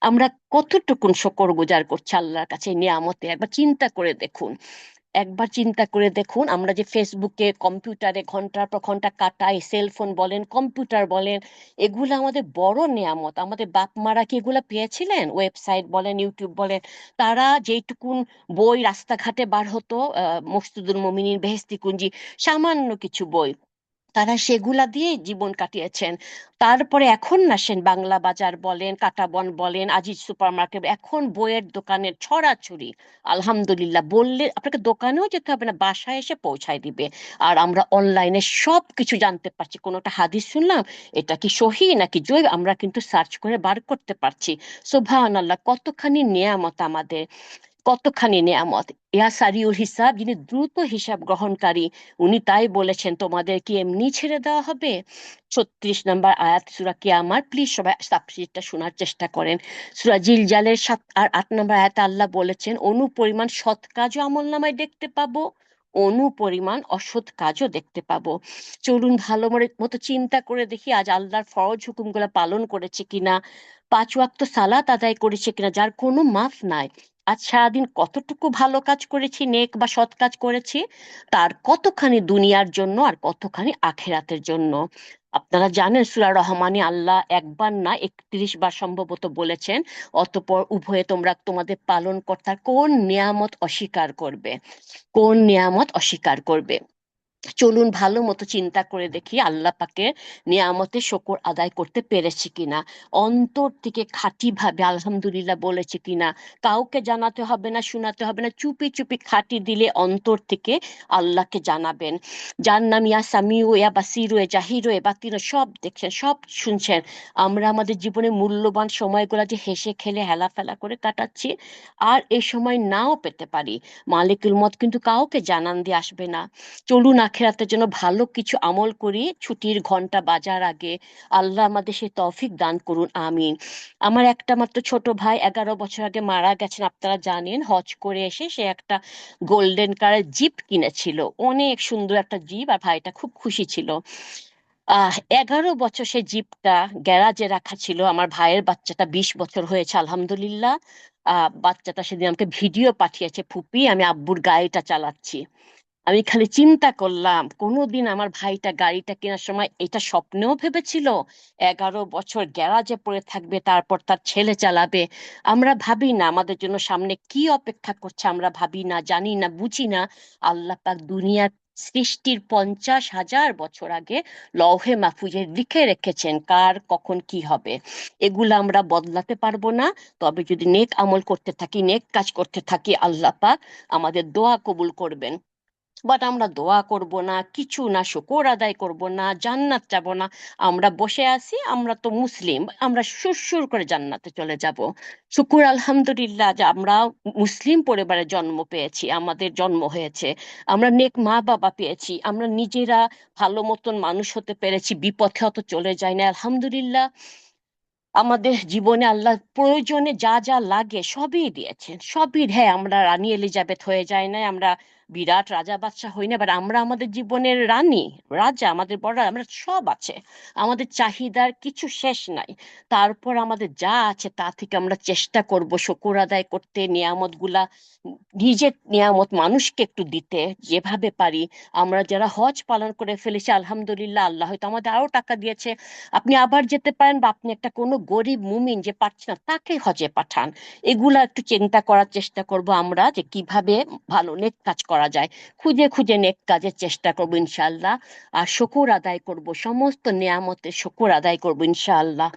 আমরা কতটুকুন শুকর করছি আল্লাহর কাছে এই নিয়ামতে, একবার চিন্তা করে দেখুন। একবার চিন্তা করে দেখুন, আমরা যে ফেসবুকে কম্পিউটারে ঘন্টার পর ঘন্টা কাটাই, সেলফোন বলেন কম্পিউটার বলেন, এগুলো আমাদের বড় নেয়ামত। আমাদের বাপ মারা কি এগুলো পেয়েছিলেন? ওয়েবসাইট বলেন, ইউটিউব বলেন, তারা যেইটুকুন বই রাস্তাঘাটে বার হতো, মকসুদুল মোমিনিন, বেহেস্তি কুঞ্জি, সামান্য কিছু বই, তারা সেগুলা দিয়ে জীবন কাটিয়েছেন। তারপরে এখন আসেন বাংলা বাজার বলেন, কাঁটাবন বলেন, আজিজ সুপার মার্কেট, এখন বইয়ের দোকানের ছড়াছড়ি। আলহামদুলিল্লাহ, বললে আপনাকে দোকানেও যেতে হবে না, বাসায় এসে পৌঁছায় দিবে। আর আমরা অনলাইনে সব কিছু জানতে পারছি, কোনো একটা হাদিস শুনলাম, এটা কি সহি নাকি জৈব, আমরা কিন্তু সার্চ করে বার করতে পারছি। সুবহানাল্লাহ, কতখানি নেয়ামত আমাদের, কতখানি নেয়ামত। ইয়া সারিউল হিসাব, যিনি দ্রুত হিসাব গ্রহণকারী, উনি তাই বলেছেন, তোমাদের কি এমনি ছেড়ে দেওয়া হবে? 36 নম্বর আয়াত সূরা কিয়ামার। প্লিজ সবাই তাফসীরটা শোনার চেষ্টা করেন। সূরা জিলজালের 7 আর 8 নম্বর আয়াতে আল্লাহ বলেছেন, অনুপরিমাণ সৎ কাজও আমলনামায় দেখতে পাবো, অনুপরিমাণ অসৎ কাজও দেখতে পাবো। চলুন ভালো মতো চিন্তা করে দেখি, আজ আল্লাহর ফরজ হুকুমগুলো পালন করেছে কিনা, 5 ওয়াক্ত সালাত আদায় করেছে কিনা, যার কোনো মাফ নাই। আজ সারাদিন কতটুকু ভালো কাজ করেছি, নেক বা সৎ কাজ করেছি, তার কতখানি দুনিয়ার জন্য আর কতখানি আখেরাতের জন্য। আপনারা জানেন সূরা রহমানে আল্লাহ একবার না 31 বার সম্ভবত বলেছেন, অতঃপর উভয়ে তোমরা তোমাদের পালন কর্তার কোন নিয়ামত অস্বীকার করবে, কোন নিয়ামত অস্বীকার করবে। চলুন ভালো মতো চিন্তা করে দেখি আল্লাহ পাকের নিয়ামতের শুকর আদায় করতে পেরেছি কিনা, অন্তর থেকে খাঁটি ভাবে আলহামদুলিল্লাহ বলেছি কিনা। কাউকে জানাতে হবে না, শোনাতে হবে না, চুপি চুপি খাঁটি দিলে অন্তর থেকে আল্লাহকে জানাবেন। যার নাম ইয়া সামিউ, ইয়া বাসিরু, এ জাহিরু, এ বাতিনু, সব দেখছেন, সব শুনছেন। আমরা আমাদের জীবনে মূল্যবান সময়গুলো যে হেসে খেলে হেলাফেলা করে কাটাচ্ছি, আর এই সময় নাও পেতে পারি, মালিকুল মত কিন্তু কাউকে জানান দিয়ে আসবে না। চলুন আখিরাতের জন্য ভালো কিছু আমল করি, ছুটির ঘন্টা বাজার আগে। আল্লাহ আমাদের সেই তৌফিক দান করুন, আমিন। আমার একটা মাত্র ছোট ভাই 11 বছর আগে মারা গেছেন, আপনারা জানেন। হজ করে এসে সে একটা গোল্ডেন কালার জিপ কিনেছিল, অনেক সুন্দর একটা জিপ, আর ভাইটা খুব খুশি ছিল। 11 বছর সে জিপটা গ্যারাজে রাখা ছিল। আমার ভাইয়ের বাচ্চাটা 20 বছর হয়েছে আলহামদুলিল্লাহ। বাচ্চাটা সেদিন আমাকে ভিডিও পাঠিয়েছে, ফুপি আমি আব্বুর গাড়িটা চালাচ্ছি। আমি খালি চিন্তা করলাম, কোনোদিন আমার ভাইটা গাড়িটা কেনার সময় এটা স্বপ্নেও ভেবেছিল 11 বছর গ্যারাজে পড়ে থাকবে, তারপর তার ছেলে চালাবে? আমরা ভাবি না আমাদের জন্য সামনে কি অপেক্ষা করছে, আমরা ভাবি না, জানি না, বুঝি না। আল্লাহ পাক দুনিয়ার সৃষ্টির 50,000 বছর আগে লৌহে মাহফুজে লিখে রেখেছেন কার কখন কি হবে। এগুলো আমরা বদলাতে পারবো না। তবে যদি নেক আমল করতে থাকি, নেক কাজ করতে থাকি, আল্লাহ পাক আমাদের দোয়া কবুল করবেন। বাট আমরা দোয়া করব না, কিছু না, শুকর আদায় করব না, জান্নাত যাব না। আমরা বসে আছি, আমরা তো মুসলিম, আমরা সুরসুর করে জান্নাতে চলে যাব। শুকুর আলহামদুলিল্লাহ যে আমরা মুসলিম পরিবারে জন্ম পেয়েছি, আমাদের জন্ম হয়েছে, আমরা নেক মা বাবা পেয়েছি, আমরা নিজেরা ভালো মতন মানুষ হতে পেরেছি, বিপথে অত চলে যায় না আলহামদুলিল্লাহ। আমাদের জীবনে আল্লাহ প্রয়োজনে যা যা লাগে সবই দিয়েছেন, সবই। হ্যাঁ, আমরা রানী এলিজাবেথ হয়ে যায় না, আমরা বিরাট রাজা বাদশাহ হই না, বাট আমরা আমাদের জীবনের রানী, রাজা, আমাদের বড় আমরা সব আছে, আমাদের চাহিদার কিছু শেষ নাই। তারপর আমাদের যা আছে তা থেকে আমরা চেষ্টা করব শুকর আদায় করতে, নিয়ামত গুলা, নিজের নিয়ামত মানুষকে একটু দিতে যেভাবে পারি। আমরা যারা হজ পালন করে ফেলেছি আলহামদুলিল্লাহ, আল্লাহ হয়তো আমাদের আরো টাকা দিয়েছে, আপনি আবার যেতে পারেন, বা আপনি একটা কোনো গরিব মুমিন যে পারছে না তাকে হজে পাঠান। এগুলা একটু চিন্তা করার চেষ্টা করব আমরা, যে কিভাবে ভালো নেক কাজ করা করা যায়, খুঁজে খুঁজে নেক কাজের চেষ্টা করবো ইনশাআল্লাহ। আর শুকর আদায় করব, সমস্ত নিয়ামতের শুকর আদায় করবো ইনশাআল্লাহ।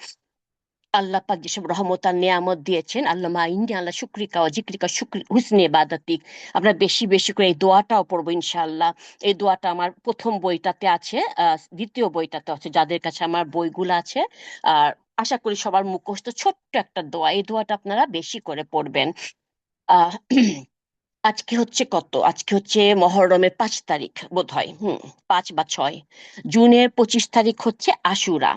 আল্লাহ পাক যেসব রহমত আর নিয়ামত দিয়েছেন, আল্লাহ মা ইন্নি আল্লাহ শুক্রিকা ও জিক্রিকা শুক্র হুসনে ইবাদাতিক, আমরা বেশি বেশি করে এই দোয়াটাও পড়বো ইনশাআল্লাহ। এই দোয়াটা আমার প্রথম বইটাতে আছে, দ্বিতীয় বইটাতে আছে, যাদের কাছে আমার বইগুলো আছে। আর আশা করি সবার মুখস্থ ছোট্ট একটা দোয়া, এই দোয়াটা আপনারা বেশি করে পড়বেন। আহ আজকে হচ্ছে কত, আজকে হচ্ছে মহররমের 5 তারিখ বোধ হয়, 5 বা 6 জুনের 25 তারিখ হচ্ছে আশুরা।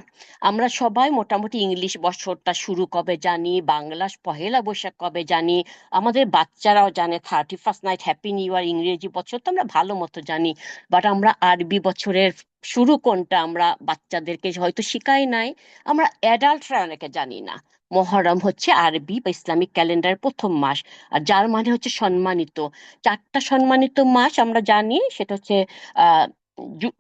আমরা সবাই মোটামুটি ইংলিশ বছরটা শুরু কবে জানি, বাংলা পহেলা বৈশাখ কবে জানি, আমাদের বাচ্চারাও জানে 31st night happy new year, ইংরেজি বছর তো আমরা ভালো মতো জানি। বাট আমরা আরবি বছরের শুরু কোনটা আমরা বাচ্চাদেরকে হয়তো শিখাই নাই, আমরা অ্যাডাল্টরা অনেকে জানি না। মহরম হচ্ছে আরবি বা ইসলামিক ক্যালেন্ডারের প্রথম মাস, আর যার মানে হচ্ছে সম্মানিত। 4টা সম্মানিত মাস আমরা জানি, সেটা হচ্ছে আহ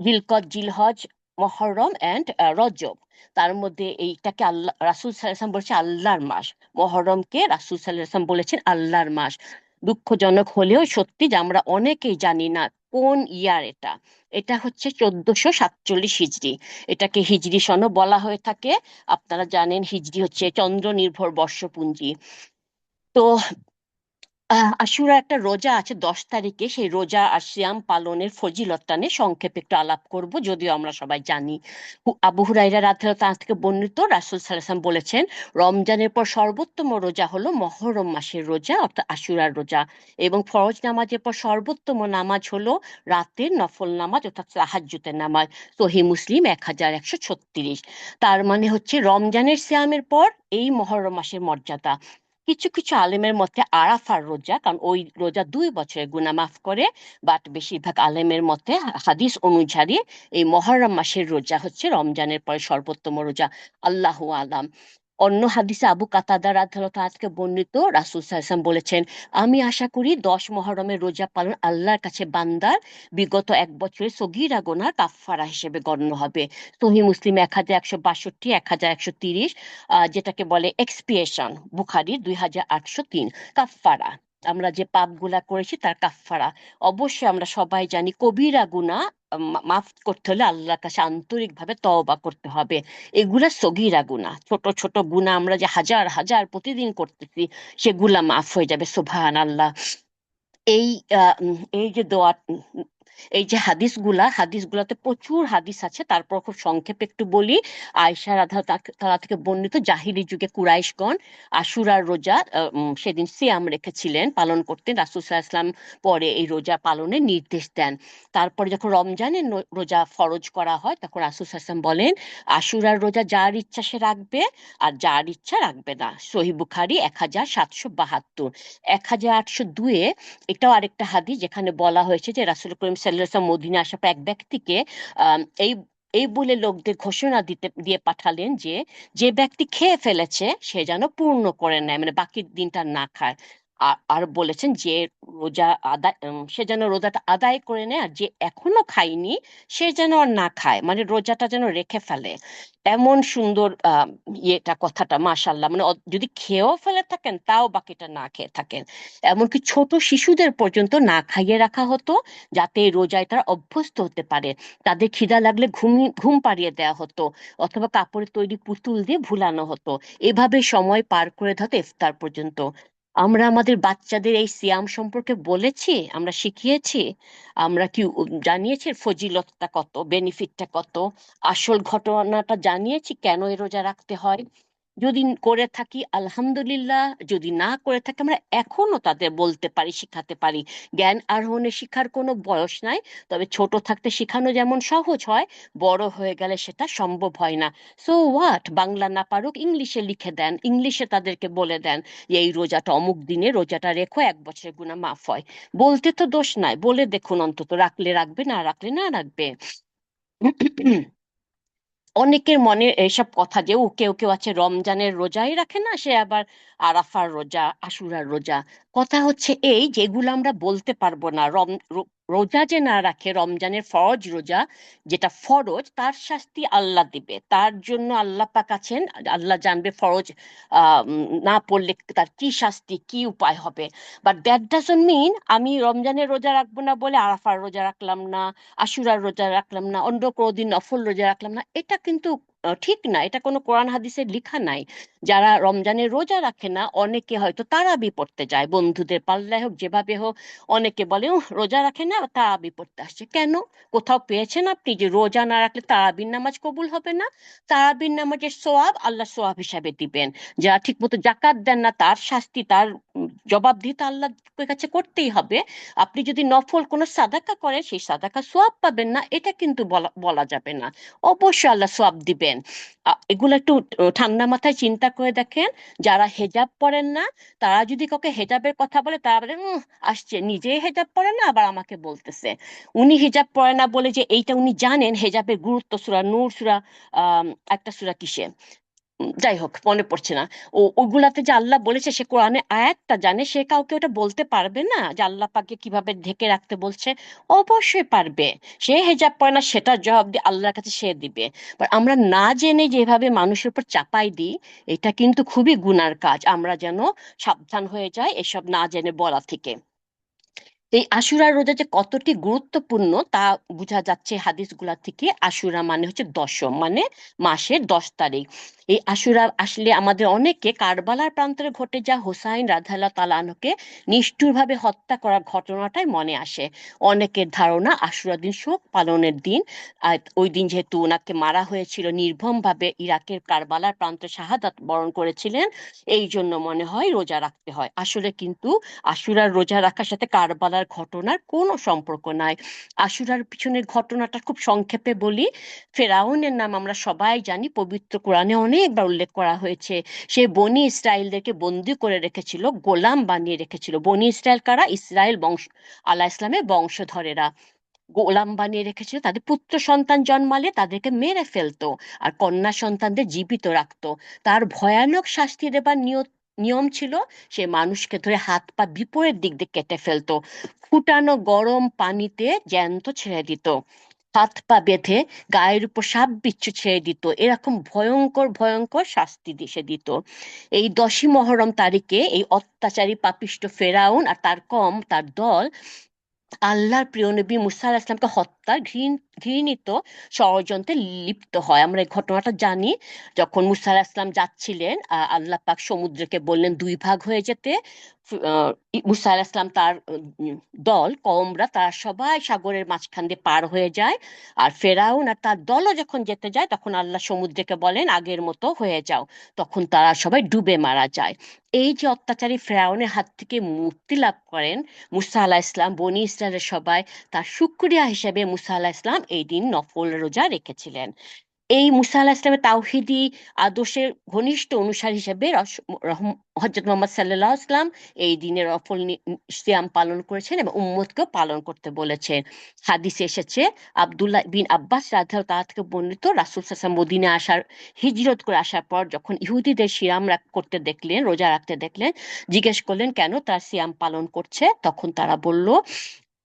জিলকদ, জিলহজ, মহরম অ্যান্ড রজব। তার মধ্যে এইটাকে আল্লাহ রাসূল সাল্লাল্লাহু আলাইহি ওয়াসাল্লাম বলেছে আল্লাহর মাস। মহরমকে রাসূল সাল্লাল্লাহু আলাইহি ওয়াসাল্লাম বলেছেন আল্লাহর মাস। দুঃখজনক হলেও সত্যি যে আমরা অনেকেই জানি না কোন ইয়ার এটা। এটা হচ্ছে 1447 হিজরি, এটাকে হিজরি সনও বলা হয়ে থাকে। আপনারা জানেন হিজরি হচ্ছে চন্দ্র নির্ভর বর্ষপঞ্জি। তো আশুরা একটা রোজা আছে 10 তারিখে, সেই রোজা আর সিয়াম পালনের ফজিলতটা নিয়ে সংক্ষেপে একটু আলাপ করব, যদিও আমরা সবাই জানি। আবু হুরায়রা রাদিয়াল্লাহু তাআলা থেকে বর্ণিত, রাসূল সাল্লাল্লাহু আলাইহি ওয়াসাল্লাম বলেছেন রমজানের পর সর্বোত্তম রোজা হলো মহরম মাসের রোজা অর্থাৎ আশুরার রোজা, এবং ফরজ নামাজের পর সর্বোত্তম নামাজ হলো রাতের নফল নামাজ অর্থাৎ তাহাজ্জুদের নামাজ। সহিহ মুসলিম 1136। তার মানে হচ্ছে রমজানের সিয়ামের পর এই মহরম মাসের মর্যাদা। কিছু কিছু আলেমের মতে আরাফার রোজা, কারণ ওই রোজা 2 বছরের গুনাহ মাফ করে, বাট বেশিরভাগ আলেমের মতে হাদিস অনুযায়ী এই মহরম মাসের রোজা হচ্ছে রমজানের পরে সর্বোত্তম রোজা। আল্লাহু আলাম। অন্য হাদিসে আবু কাতাদা রাদিয়াল্লাহু তাআলা থেকে বর্ণিত, রাসূল সাল্লাল্লাহু আলাইহি ওয়াসাল্লাম বলেছেন আমি আশা করি 10 মহরমের রোজা পালন আল্লাহর কাছে বান্দার বিগত 1 বছরের সগীরা গুনাহ কাফফারা হিসেবে গণ্য হবে। সহিহ মুসলিম 1162, 1130, যেটাকে বলে এক্সপিয়েশন, বুখারী 2803। কাফফারা, আমরা যে পাপগুলা করেছি তার কাফফারা। অবশ্যই আমরা সবাই জানি কবিরা গুনাহ মাফ করতে হলে আল্লাহর কাছে আন্তরিকভাবে তওবা করতে হবে। এগুলা সগীরা গুনাহ, ছোট ছোট গুনাহ আমরা যে হাজার হাজার প্রতিদিন করতেছি, সেগুলা মাফ হয়ে যাবে, সুবহানাল্লাহ। এই এই যে দোয়া, এই যে হাদিসগুলাতে প্রচুর হাদিস আছে, তারপর খুব সংক্ষেপে একটু বলি। আয়েশা রাদিয়াল্লাহু তাআলা থেকে বর্ণিত, জাহিলি যুগে কুরাইশগণ আশুরার রোজা সেদিন সিয়াম রেখেছিলেন, পালন করতেন। রাসূল সাল্লাল্লাহু আলাইহি ওয়াসাল্লাম পরে এই রোজা পালনের নির্দেশ দেন। তারপরে যখন রমজানের রোজা ফরজ করা হয়, তখন রাসূল সাল্লাল্লাহু আলাইহি ওয়াসাল্লাম বলেন আশুরার রোজা যার ইচ্ছা সে রাখবে, আর যার ইচ্ছা রাখবে না। সহিহ বুখারী 1772। 1802-এ এটাও আরেকটা হাদিস, যেখানে বলা হয়েছে যে রাসূল করিম সাল্লাল্লাহু আলাইহি ওয়াসাল্লাম মদিনা আসার পর এক ব্যক্তিকে এই এই বলে লোকদের ঘোষণা দিয়ে পাঠালেন যে যে ব্যক্তি খেয়ে ফেলেছে সে যেন পূর্ণ করে নেয়, মানে বাকি দিনটা না খায়। আর বলেছেন যে রোজা আদায় সে যেন রোজাটা আদায় করে নেয়, আর যে এখনো খায়নি সে যেন আর না খায়, মানে রোজাটা যেন রেখে ফেলে। এমন সুন্দর ইয়েটা, কথাটা মাশাআল্লাহ, মানে যদি খেয়েও ফেলে থাকেন তাও বাকিটা না খেয়ে থাকেন। এমনকি ছোট শিশুদের পর্যন্ত না খাইয়ে রাখা হতো, যাতে এই রোজায় তারা অভ্যস্ত হতে পারে। তাদের খিদা লাগলে ঘুম পাড়িয়ে দেওয়া হতো, অথবা কাপড়ের তৈরি পুতুল দিয়ে ভুলানো হতো। এভাবে সময় পার করে ধরতে ইফতার পর্যন্ত। আমরা আমাদের বাচ্চাদের এই সিয়াম সম্পর্কে বলেছি, আমরা শিখিয়েছি, আমরা কি জানিয়েছি এর ফজিলতটা কত, বেনিফিটটা কত, আসল ঘটনাটা জানিয়েছি কেন এই রোজা রাখতে হয়? যদি করে থাকি আলহামদুলিল্লাহ, যদি না করে থাকি আমরা এখনো তাদের বলতে পারি, শিখাতে পারি। জ্ঞান আহরণে শিখার কোনো বয়স নাই, তবে ছোট থাকতে শেখানো যেমন সহজ হয়, বড় হয়ে গেলে সেটা সম্ভব হয় না। সো হোয়াট, বাংলা না পারুক ইংলিশে লিখে দেন, ইংলিশে তাদেরকে বলে দেন যে এই রোজাটা অমুক দিনে রোজাটা রেখো, 1 বছরের গুনাহ মাফ হয়। বলতে তো দোষ নাই, বলে দেখুন, অন্তত রাখলে রাখবে, না রাখলে না রাখবে। অনেকের মনে এইসব কথা যে কেউ কেউ আছে রমজানের রোজাই রাখে না, সে আবার আরাফার রোজা, আশুরার রোজা। কথা হচ্ছে এই যেগুলো আমরা বলতে পারবো না, রোজা যে না রাখে, রমজানের ফরজ রোজা যেটা ফরজ, তার শাস্তি আল্লাহ দিবে। তার জন্য আল্লাহ পাক আছেন, আল্লাহ জানবে ফরজ না পড়লে তার কি শাস্তি, কি উপায় হবে। বাট দ্যাট ডাজন্ট মিন আমি রমজানের রোজা রাখবো না বলে আরাফার রোজা রাখলাম না, আশুরার রোজা রাখলাম না, অন্য কোনো দিন নফল রোজা রাখলাম না। এটা কিন্তু ঠিক না, এটা কোনো কোরআন হাদিসে লেখা নাই। যারা রমজানের রোজা রাখে না, অনেকে হয়তো তারাবি পড়তে যায়, বন্ধুদের পাল্লায় হোক যেভাবে হোক, অনেকে বলে রোজা রাখে না, তারাবি পড়তে আসছে কেন? কোথাও পেয়েছেন আপনি যে রোজা না রাখলে তারাবির নামাজ কবুল হবে না? তারাবির নামাজের সোয়াব আল্লাহ সোয়াব হিসাবে দিবেন। যারা ঠিক মতো জাকাত দেন না, তার শাস্তি, তার জবাবদিহিতা আল্লাহর কাছে করতেই হবে। আপনি যদি নফল কোনো সাদাকা করেন, সেই সাদাকা সোয়াব পাবেন না, এটা কিন্তু বলা বলা যাবে না। অবশ্যই আল্লাহ সোয়াব দিবেন। এগুলো একটু ঠান্ডা মাথায় চিন্তা করে দেখেন। যারা হেজাব পরেন না, তারা যদি কাউকে হেজাবের কথা বলে, তারা বলে আসছে, নিজেই হেজাব পরে না আবার আমাকে বলতেছে। উনি হিজাব পরে না বলে যে এইটা উনি জানেন হেজাবের গুরুত্ব, সূরা নূর, সূরা একটা সূরা কিসে, যাই হোক মনে পড়ছে না, ওগুলাতে যে আল্লাহ বলেছে, সে কোরআনে আয়াতটা জানে, সে কাউকে ওটা বলতে পারবে না যে আল্লাহ পাকে কিভাবে ঢেকে রাখতে বলছে? অবশ্যই পারবে। সে হেজাব পরে না, সেটার জবাব দিয়ে আল্লাহর কাছে সে দিবে। বাট আমরা না জেনে যেভাবে মানুষের উপর চাপাই দিই, এটা কিন্তু খুবই গুনার কাজ। আমরা যেন সাবধান হয়ে যাই এসব না জেনে বলা থেকে। এই আশুরার রোজা যে কতটি গুরুত্বপূর্ণ তা বোঝা যাচ্ছে হাদিসগুলা থেকে। আশুরা মানে হচ্ছে দশম, মানে মাসের 10 তারিখ। এই আশুরা আসলে আমাদের অনেকে কারবালার প্রান্তরে ঘটে যা হোসাইন রাদিয়াল্লাহু তাআলা আনহুকে নিষ্ঠুরভাবে হত্যা করার ঘটনাটাই মনে আসে। অনেকের ধারণা আশুরা দিন শোক পালনের দিন। আর ওই দিন যেহেতু ওনাকে মারা হয়েছিল নির্মমভাবে, ইরাকের কারবালার প্রান্তে শাহাদাত বরণ করেছিলেন, এই জন্য মনে হয় রোজা রাখতে হয়। আসলে কিন্তু আশুরার রোজা রাখার সাথে কারবালার ঘটনার কোনো সম্পর্ক নাই। আশুরার পিছনের ঘটনাটা খুব সংক্ষেপে বলি। ফেরাউনের নাম আমরা সবাই জানি, পবিত্র কোরআনে অনেকবার উল্লেখ করা হয়েছে। সে বনি ইসরায়েলদেরকে বন্দি করে রেখেছিল, গোলাম বানিয়ে রেখেছিল। বনি ইসরায়েল কারা? ইসরায়েল বংশ, আলাহ ইসলামের বংশধরেরা। গোলাম বানিয়ে রেখেছিল, তাদের পুত্র সন্তান জন্মালে তাদেরকে মেরে ফেলতো, আর কন্যা সন্তানদের জীবিত রাখতো। তার ভয়ানক শাস্তি দেবার নিয়ম ছিল, সে মানুষকে ধরে হাত পা বিপরীত দিক দিয়ে কেটে ফেলতো, ফুটানো গরম পানিতে জ্যান্ত ছেড়ে দিত, হাত পা বেঁধে গায়ের উপর সাপ বিচ্ছু ছেড়ে দিত। এরকম ভয়ঙ্কর ভয়ঙ্কর শাস্তি সে দিত। এই 10ই মহরম তারিখে এই অত্যাচারী পাপিষ্ঠ ফেরাউন আর তার তার দল আল্লাহর প্রিয় নবী মুসা আলাইহিস সালামকে হত্যার ঘৃণিত ষড়যন্ত্রে লিপ্ত হয়। আমরা এই ঘটনাটা জানি। যখন মুসা আলাইহিস সালাম যাচ্ছিলেন, আল্লাহ পাক সমুদ্রকে বললেন 2 ভাগ হয়ে যেতে। মুসা আলাইহিস সালাম, তার দল কওমরা, তারা সবাই সাগরের মাঝখান দিয়ে পার হয়ে যায়। আর ফেরাউন আর তার দলও যখন যেতে যায়, তখন আল্লাহ সমুদ্রকে বলেন আগের মতো হয়ে যাও। তখন তারা সবাই ডুবে মারা যায়। এই যে অত্যাচারী ফেরাউনের হাত থেকে মুক্তি লাভ করেন মুসা আলাহ ইসলাম, বনি ইসরায়েলের সবাই, তার শুকরিয়া হিসেবে মুসা আলাহ ইসলাম এই দিন নফল রোজা রেখেছিলেন। এই মুসা আলাহ ইসলামের তাওহিদি আদর্শের ঘনিষ্ঠ অনুসারী হিসেবে হযরত মুহাম্মদ সাল্লাল্লাহু আলাইহি ওয়াসাল্লাম এই দিনের নফল সিয়াম পালন করেছেন এবং উম্মতকেও পালন করতে বলেছেন। হাদিসে এসেছে, আব্দুল্লাহ বিন আব্বাস রাদিয়াল্লাহু তাআলা থেকে বর্ণিত, রাসূল সাল্লাল্লাহু আলাইহি ওয়াসাল্লাম মদিনায় হিজরত করে আসার পর যখন ইহুদিদের সিয়াম করতে দেখলেন, রোজা রাখতে দেখলেন, জিজ্ঞেস করলেন কেন তার সিয়াম পালন করছে। তখন তারা বলল,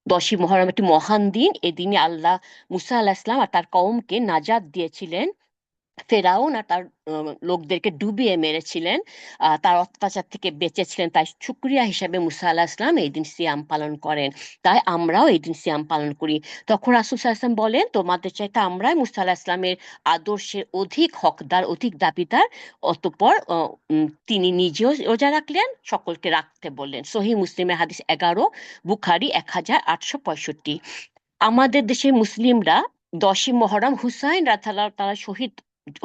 10ই মুহররম একটি মহান দিন, এদিনে আল্লাহ মুসা আলাহিসাল্লাম আর তার কওমকে নাজাত দিয়েছিলেন, ফেরাউন আর তার লোকদেরকে ডুবিয়ে মেরেছিলেন, তার অত্যাচার থেকে বেঁচেছিলেন। তাই শুকরিয়া হিসেবে মুসা আলাহিসাল্লাম এই দিন সিয়াম পালন করেন। তাই আমরাও এই দিন সিয়াম পালন করি। তখন রাসূল সাল্লাল্লাহু আলাইহি ওয়াসাল্লাম বলেন, তোমাদের চাইতে আমরাই মুসা আলাহিসাল্লামের আদর্শের অধিক হকদার, অধিক দাবিদার। অতঃপর তিনি নিজেও রোজা রাখলেন, সকলকে রাখতে বললেন। সহিহ মুসলিমের হাদিস 11, বুখারী 1865। আমাদের দেশের মুসলিমরা 10ই মহরম হুসাইন রাদিয়াল্লাহু তাআলা শহীদ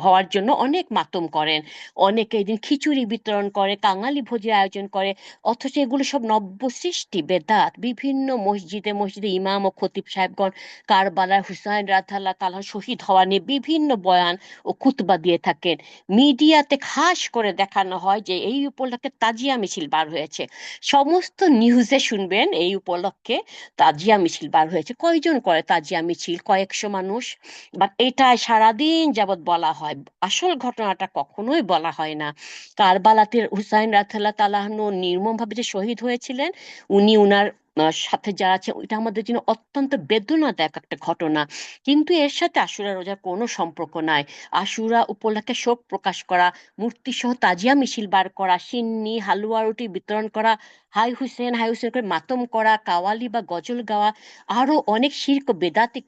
হওয়ার জন্য অনেক মাতম করেন। অনেকে এই দিন খিচুড়ি বিতরণ করে, কাঙালি ভোজের আয়োজন করে। অথচ এগুলো সব নব্য সৃষ্টি, বেদাত। বিভিন্ন মসজিদে মসজিদে ইমাম ও খতিব সাহেবগণ কারবালার হুসাইন রাদিয়াল্লাহু তাআলা শহীদ হওয়া নিয়ে বিভিন্ন বয়ান ও খুতবা দিয়ে থাকেন। মিডিয়াতে খাস করে দেখানো হয় যে এই উপলক্ষে তাজিয়া মিছিল বার হয়েছে। সমস্ত নিউজে শুনবেন এই উপলক্ষে তাজিয়া মিছিল বার হয়েছে। কয়জন করে তাজিয়া মিছিল? কয়েকশো মানুষ। বাট এটা সারাদিন যাবৎ বলা হয়, আসল ঘটনাটা কখনোই বলা হয় না। কারবালাতে হুসাইন রাদিয়াল্লাহু তাআলা আনহু নির্মমভাবে যে শহীদ হয়েছিলেন, উনি উনার সাথে যারা আছে, ওইটা আমাদের জন্য অত্যন্ত বেদনাদায়ক একটা ঘটনা। কিন্তু এর সাথে আশুরা রোজার কোনো সম্পর্ক নাই। আশুরা উপলক্ষে শোক প্রকাশ করা, মূর্তি সহ তাজিয়া মিছিল বার করা, সিন্নি হালুয়া রুটি বিতরণ করা, হাই হুসেন করে মাতম করা, কাওয়ালি বা গজল গাওয়া, আরো অনেক শিরক ও বেদাতি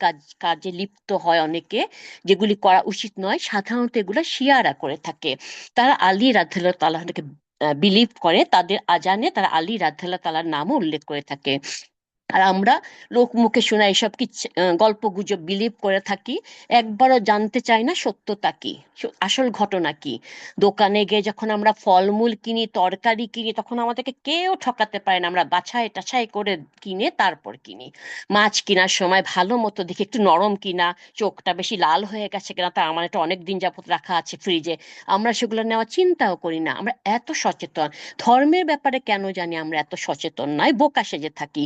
কাজে লিপ্ত হয় অনেকে, যেগুলি করা উচিত নয়। সাধারণত এগুলো শিয়ারা করে থাকে। তারা আলী রাদিয়াল্লাহু তাআলা আনহুকে বিলিভ করে, তাদের আজানে তারা আলী রাদিয়াল্লাহু তাআলার নামও উল্লেখ করে থাকে। আর আমরা লোক মুখে শোনা এসব কি গল্প গুজব বিলিভ করে থাকি, একবারও জানতে চাই না সত্যতা কি, আসল ঘটনা কি। দোকানে গিয়ে যখন আমরা ফলমূল কিনি, তরকারি কিনি, তখন আমাদেরকে কেউ ঠকাতে পারে না, আমরা বাছাই টাছাই করে কিনে তারপর কিনি। মাছ কেনার সময় ভালো মতো দেখি একটু নরম কিনা, চোখটা বেশি লাল হয়ে গেছে কিনা, তা আমার এটা অনেক দিন যাবত রাখা আছে ফ্রিজে, আমরা সেগুলো নেওয়ার চিন্তাও করি না। আমরা এত সচেতন, ধর্মের ব্যাপারে কেন জানি আমরা এত সচেতন নয়, বোকা সেজে থাকি।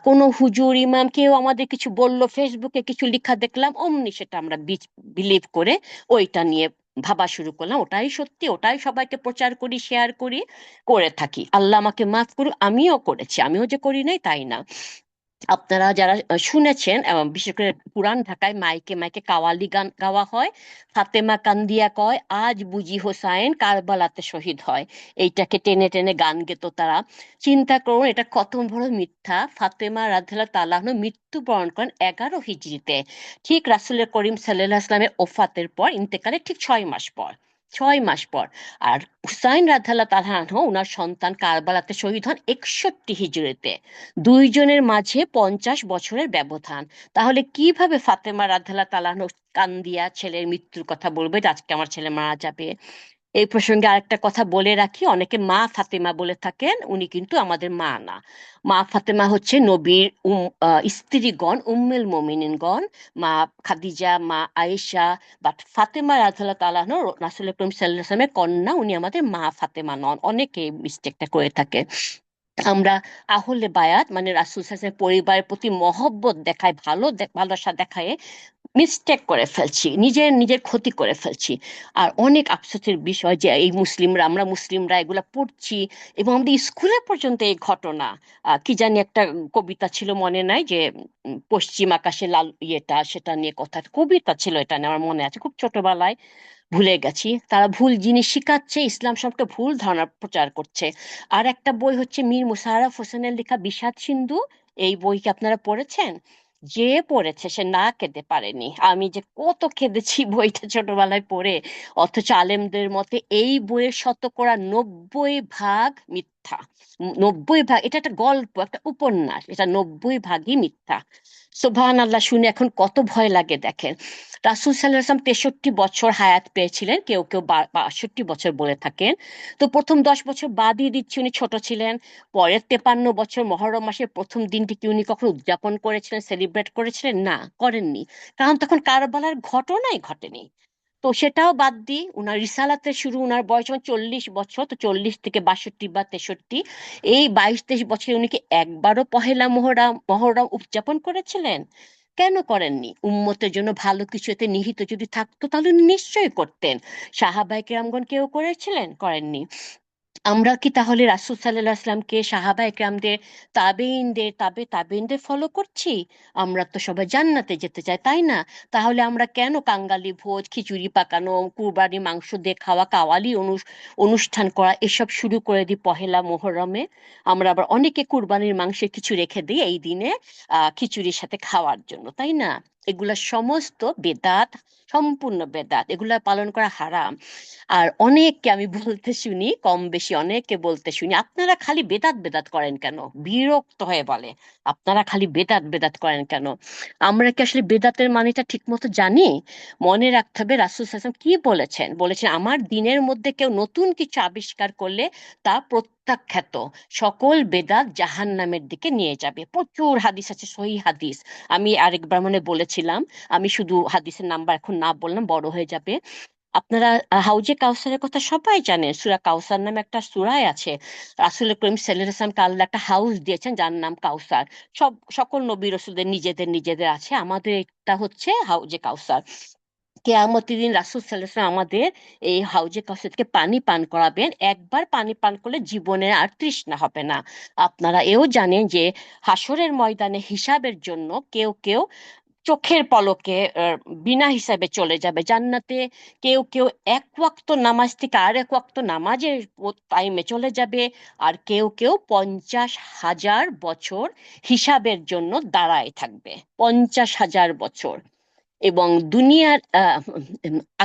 কোনো হুজুর ইমাম কেউ আমাদের কিছু বললো, ফেসবুকে কিছু লেখা দেখলাম, অমনি সেটা আমরা বিলিভ করে ওইটা নিয়ে ভাবা শুরু করলাম, ওটাই সত্যি, ওটাই সবাইকে প্রচার করি, শেয়ার করি, করে থাকি। আল্লাহ আমাকে মাফ করুক, আমিও করেছি, আমিও যে করি নাই তাই না। আপনারা যারা শুনেছেন, বিশেষ করে পুরান ঢাকায় মাইকে মাইকে কাওয়ালি গান গাওয়া হয়, ফাতেমা কান্দিয়া কয় আজ বুঝি হোসাইন কারবালাতে শহীদ হয়, এইটাকে টেনে টেনে গান গেতো তারা। চিন্তা করুন এটা কত বড় মিথ্যা। ফাতেমা রাদিয়াল্লাহু তাআলা আনহা মৃত্যুবরণ করেন 11 হিজরিতে, ঠিক রাসূলের করিম সাল্লাল্লাহু আলাইহি ওয়াসাল্লামের ওফাতের পর, ইন্তেকালের ঠিক 6 মাস পর, 6 মাস পর। আর হুসাইন রাদিয়াল্লাহু তাআলা আনহু ওনার সন্তান কারবালাতে শহীদ হন 61 হিজরিতে। দুইজনের মাঝে 50 বছরের ব্যবধান। তাহলে কিভাবে ফাতেমা রাদিয়াল্লাহু তাআলা আনহা কান্দিয়া ছেলের মৃত্যুর কথা বলবে যে আজকে আমার ছেলে মারা যাবে? এই প্রসঙ্গে আরেকটা কথা বলে রাখি, অনেকে মা ফাতেমা বলে থাকেন, উনি কিন্তু আমাদের মা না। মা ফাতেমা হচ্ছে নবীর স্ত্রীগণ, উম্মুল মুমিনিনগণ, মা খাদিজা, মা আয়েশা। বাট ফাতেমা রাদিয়াল্লাহু তাআলা আনহা রাসূল করিম সাল্লাল্লাহু আলাইহি ওয়াসাল্লামের কন্যা, উনি আমাদের মা ফাতেমা নন। অনেকে মিস্টেকটা করে থাকে। আমরা আহলে বায়াত মানে রাসূল সাল্লাল্লাহু আলাইহি ওয়াসাল্লামের পরিবারের প্রতি মহব্বত দেখায়, ভালোবাসা দেখায় মিস্টেক করে ফেলছি, নিজের নিজের ক্ষতি করে ফেলছি। আর অনেক আফসোসের বিষয় যে এই মুসলিমরা, আমরা মুসলিমরা এগুলা পড়ছি, এবং আমাদের স্কুলে পর্যন্ত এই ঘটনা। কি জানি একটা কবিতা ছিল, মনে নাই, যে পশ্চিম আকাশে লাল ইয়েটা, সেটা নিয়ে কথা, কবিতা ছিল এটা নিয়ে, আমার মনে আছে, খুব ছোটবেলায় ভুলে গেছি। তারা ভুল জিনিস শিখাচ্ছে, ইসলাম সম্পর্কে ভুল ধারণা প্রচার করছে। আর একটা বই হচ্ছে মীর মুশাররফ হোসেনের লেখা বিষাদ সিন্ধু, এই বই কি আপনারা পড়েছেন? যে পড়েছে সে না কেঁদে পারেনি। আমি যে কত কেঁদেছি বইটা ছোটবেলায় পড়ে। অথচ আলেমদের মতে এই বইয়ের 90% মিথ্যা। 90 ভাগ, এটা একটা গল্প, একটা উপন্যাস, এটা 90 ভাগই মিথ্যা। সুবহান আল্লাহ, শুনে এখন কত ভয় লাগে দেখেন। রাসূল সাল্লাল্লাহু আলাইহি ওয়াসাল্লাম 63 বছর হায়াত পেয়েছিলেন, কেউ কেউ 62 বছর বলে থাকেন। তো প্রথম 10 বছর বাদই দিচ্ছি উনি ছোট ছিলেন। পরের 53 বছর মহরম মাসের প্রথম দিনটি কি উনি কখনো উদযাপন করেছিলেন, সেলিব্রেট করেছিলেন? না, করেননি। কারণ তখন কারবালার ঘটনাই ঘটেনি। তো সেটাও বাদ দিই, উনার রিসালাতের শুরু, উনার বয়স যখন 40 বছর, তো 40 থেকে 62 বা 63, এই 22-23 বছরে উনি কি একবারও পহেলা মহরম মহরম উদযাপন করেছিলেন? কেন করেননি? উম্মতের জন্য ভালো কিছু এতে নিহিত যদি থাকতো তাহলে উনি নিশ্চয়ই করতেন। সাহাবায়ে কেরামগণ কেউ করেছিলেন? করেননি। আমরা কি তাহলে রাসূল সাল্লাল্লাহু আলাইহি ওয়াসাল্লামকে, সাহাবায়ে কেরামদের, তাবেঈনদের ফলো করছি? আমরা তো সবাই জান্নাতে যেতে চাই, তাই না? তাহলে আমরা কেন কাঙ্গালি ভোজ, খিচুড়ি পাকানো, কুরবানি মাংস দিয়ে খাওয়া, কাওয়ালি অনুষ্ঠান করা এসব শুরু করে দিই পহেলা মুহররমে? আমরা আবার অনেকে কুরবানির মাংসের কিছু রেখে দিই এই দিনে খিচুড়ির সাথে খাওয়ার জন্য, তাই না? এগুলা সমস্ত বেদাত, সম্পূর্ণ বেদাত, এগুলা পালন করা হারাম। আর অনেককে আমি বলতে শুনি, কম বেশি অনেককে বলতে শুনি, আপনারা খালি বেদাত বেদাত করেন কেন? বিরক্ত হয়ে বলে, আপনারা খালি বেদাত বেদাত করেন কেন? আমরা কি আসলে বেদাতের মানেটা ঠিক মতো জানি? মনে রাখতে হবে রাসূল সাল্লাল্লাহু আলাইহি ওয়াসাল্লাম কি বলেছেন। বলেছেন আমার দিনের মধ্যে কেউ নতুন কিছু আবিষ্কার করলে তা প্রত্যাখ্যাত, সকল বেদাত জাহান্নামের দিকে নিয়ে যাবে। প্রচুর হাদিস আছে, সহিহ হাদিস। আমি আরেকবার মনে বলেছিলাম, আমি শুধু হাদিসের নাম্বার এখন না বললাম বড় হয়ে যাবে। আপনারা হাউজে কাউসারের কথা সবাই জানেন, সূরা কাউসার নামে একটা সূরায় আছে। রাসূল করিম সাল্লাল্লাহু আলাইহি ওয়াসাল্লামকে আল্লাহ একটা হাউস দিয়েছেন যার নাম কাউসার। সকল নবী রাসূলদের নিজেদের নিজেদের আছে, আমাদের এটা হচ্ছে হাউজে কাউসার। কেয়ামতের দিন রাসূল সাল্লাল্লাহু আলাইহি ওয়াসাল্লাম আমাদের এই হাউজে কাউসার থেকে পানি পান করাবেন। একবার পানি পান করলে জীবনে আর তৃষ্ণা হবে না। আপনারা এও জানেন যে হাসরের ময়দানে হিসাবের জন্য কেউ কেউ চোখের পলকে বিনা হিসাবে চলে যাবে জান্নাতে। কেউ কেউ এক ওয়াক্ত নামাজ থেকে আর এক ওয়াক্ত নামাজের টাইমে চলে যাবে। আর কেউ কেউ 50,000 বছর হিসাবের জন্য দাঁড়ায় থাকবে। 50,000 বছর। এবং দুনিয়ার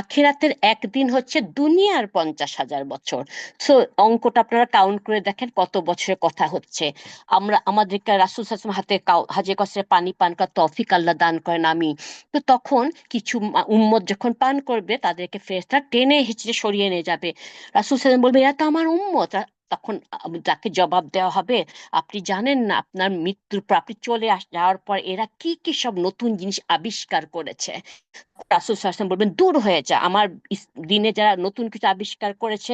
আখিরাতের একদিন হচ্ছে দুনিয়ার 50,000 বছর। সো অঙ্কটা আপনারা কাউন্ট করে দেখেন কত বছরের কথা হচ্ছে। আমরা আমাদেরকে রাসূল সাল্লাল্লাহু আলাইহি ওয়াসাল্লাম হাতে হাজে কসরে পানি পান করার তৌফিক আল্লাহ দান করেন, আমি। তো তখন কিছু উম্মত যখন পান করবে তাদেরকে ফেরেশতারা টেনে হিঁচড়ে সরিয়ে নিয়ে যাবে। রাসূল সাল্লাল্লাহু আলাইহি ওয়াসাল্লাম বলবে, এরা তো আমার উম্মত। তখন তাকে জবাব দেওয়া হবে, আপনি জানেন না আপনার মৃত্যুর পর, আপনি চলে যাওয়ার পর এরা কি কি সব নতুন জিনিস আবিষ্কার করেছে। রাসূল সাল্লাল্লাহু আলাইহি ওয়াসাল্লাম বলবেন, দূর হয়ে যা, আমার দিনে যারা নতুন কিছু আবিষ্কার করেছে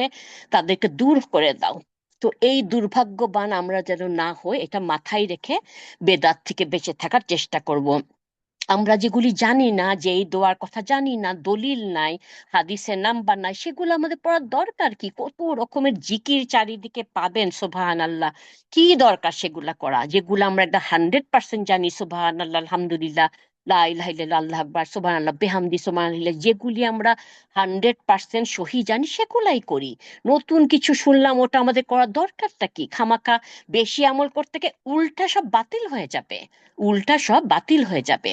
তাদেরকে দূর করে দাও। তো এই দুর্ভাগ্যবান আমরা যেন না হই, এটা মাথায় রেখে বেদাত থেকে বেঁচে থাকার চেষ্টা করব। আমরা যেগুলি জানি না, যে এই দোয়ার কথা জানি না, দলিল নাই, হাদিসের নাম্বার নাই, সেগুলো আমাদের পড়ার দরকার কি? কত রকমের জিকির চারিদিকে পাবেন, সুবহান আল্লাহ। কি দরকার সেগুলা করা, যেগুলো আমরা একটা 100% জানি? সুবহান আল্লাহ, আলহামদুলিল্লাহ, লা ইলাহা ইল্লাল্লাহ, আল্লাহু আকবার, সুবহান আল্লাহ, বেহামদি, সুবহান আল্লাহ, যেগুলি আমরা 100% সহি জানি সেগুলাই করি। নতুন কিছু শুনলাম, ওটা আমাদের করার দরকারটা কি? খামাখা বেশি আমল করতে গিয়ে উল্টা সব বাতিল হয়ে যাবে। উল্টা সব বাতিল হয়ে যাবে।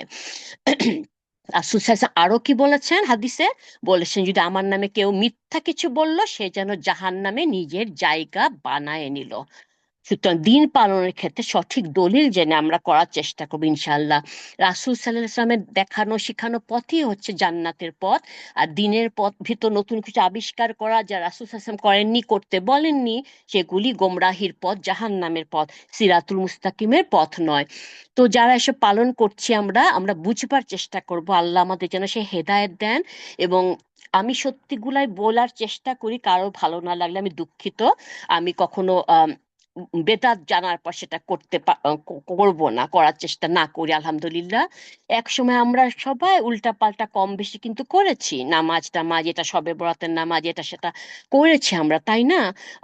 রাসূল সাল্লাল্লাহু আলাইহি ওয়াসাল্লাম আরো কি বলেছেন হাদিসে? বলেছেন, যদি আমার নামে কেউ মিথ্যা কিছু বলল, সে যেন জাহান্নামে নিজের জায়গা বানায় নিল। সুতরাং দিন পালনের ক্ষেত্রে সঠিক দলিল জেনে আমরা করার চেষ্টা করবো, ইনশাআল্লাহ। রাসূল সাল্লাল্লাহু আলাইহি ওয়াসাল্লামের দেখানো শিখানো পথই হচ্ছে জান্নাতের পথ। আর দিনের পথ ভিতর নতুন কিছু আবিষ্কার করা, যা রাসূল সাল্লাল্লাহু আলাইহি ওয়াসাল্লাম করেননি, করতে বলেননি, সেগুলি গোমরাহির পথ, জাহান্নামের পথ, সিরাতুল মুস্তাকিমের পথ নয়। তো যারা এসব পালন করছি, আমরা আমরা বুঝবার চেষ্টা করব, আল্লাহ আমাদের যেন সে হেদায়েত দেন। এবং আমি সত্যিগুলাই বলার চেষ্টা করি, কারো ভালো না লাগলে আমি দুঃখিত। আমি কখনো বেদাত জানার পর সেটা করব না, করার চেষ্টা না করি, আলহামদুলিল্লাহ। এক সময় আমরা সবাই উল্টা পাল্টা কম বেশি কিন্তু করেছি, নামাজ টামাজ, এটা সবে বরাতের নামাজ, এটা সেটা করেছি আমরা, তাই না?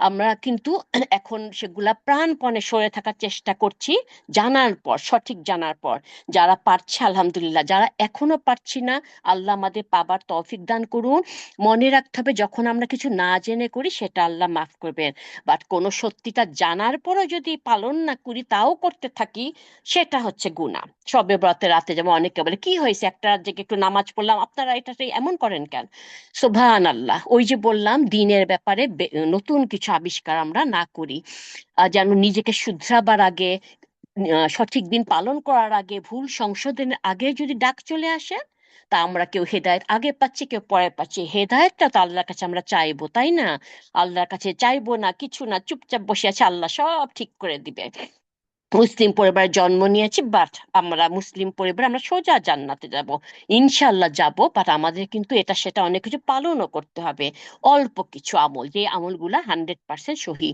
আমরা কিন্তু এখন সেগুলা প্রাণপণে সরে থাকার চেষ্টা করছি, জানার পর, সঠিক জানার পর। যারা পারছে আলহামদুলিল্লাহ, যারা এখনো পারছি না, আল্লাহ আমাদের পাবার তৌফিক দান করুন। মনে রাখতে হবে, যখন আমরা কিছু না জেনে করি সেটা আল্লাহ মাফ করবেন। বাট কোনো সত্যিটা জানার পরও যদি পালন না করি, তাও করতে থাকি, সেটা হচ্ছে গুনাহ। শবে বরাতের রাতে যেমন অনেকে বলে, কি হয়েছে, একটা রাত জেগে একটু নামাজ পড়লাম, আপনারা এটাতে এমন করেন কেন? সুবহান আল্লাহ, ওই যে বললাম, দিনের ব্যাপারে নতুন কিছু আবিষ্কার আমরা না করি। যেন নিজেকে শুধরাবার আগে, সঠিক দিন পালন করার আগে, ভুল সংশোধনের আগে যদি ডাক চলে আসে, তা আমরা কেউ হেদায়েত আগে পাচ্ছি, কেউ পরে পাচ্ছি, হেদায়েতটা তো আল্লাহর কাছে আমরা চাইবো, তাই না? আল্লাহর কাছে চাইবো না কিছু না, চুপচাপ বসে আছে, আল্লাহ সব ঠিক করে দিবে। মুসলিম পরিবারে জন্ম নিয়েছি, বাট আমরা মুসলিম পরিবারে আমরা সোজা জান্নাতে যাব, ইনশাল্লাহ যাব। বাট আমাদের কিন্তু এটা সেটা অনেক কিছু পালনও করতে হবে। অল্প কিছু আমল, যে আমলগুলা 100% সহি।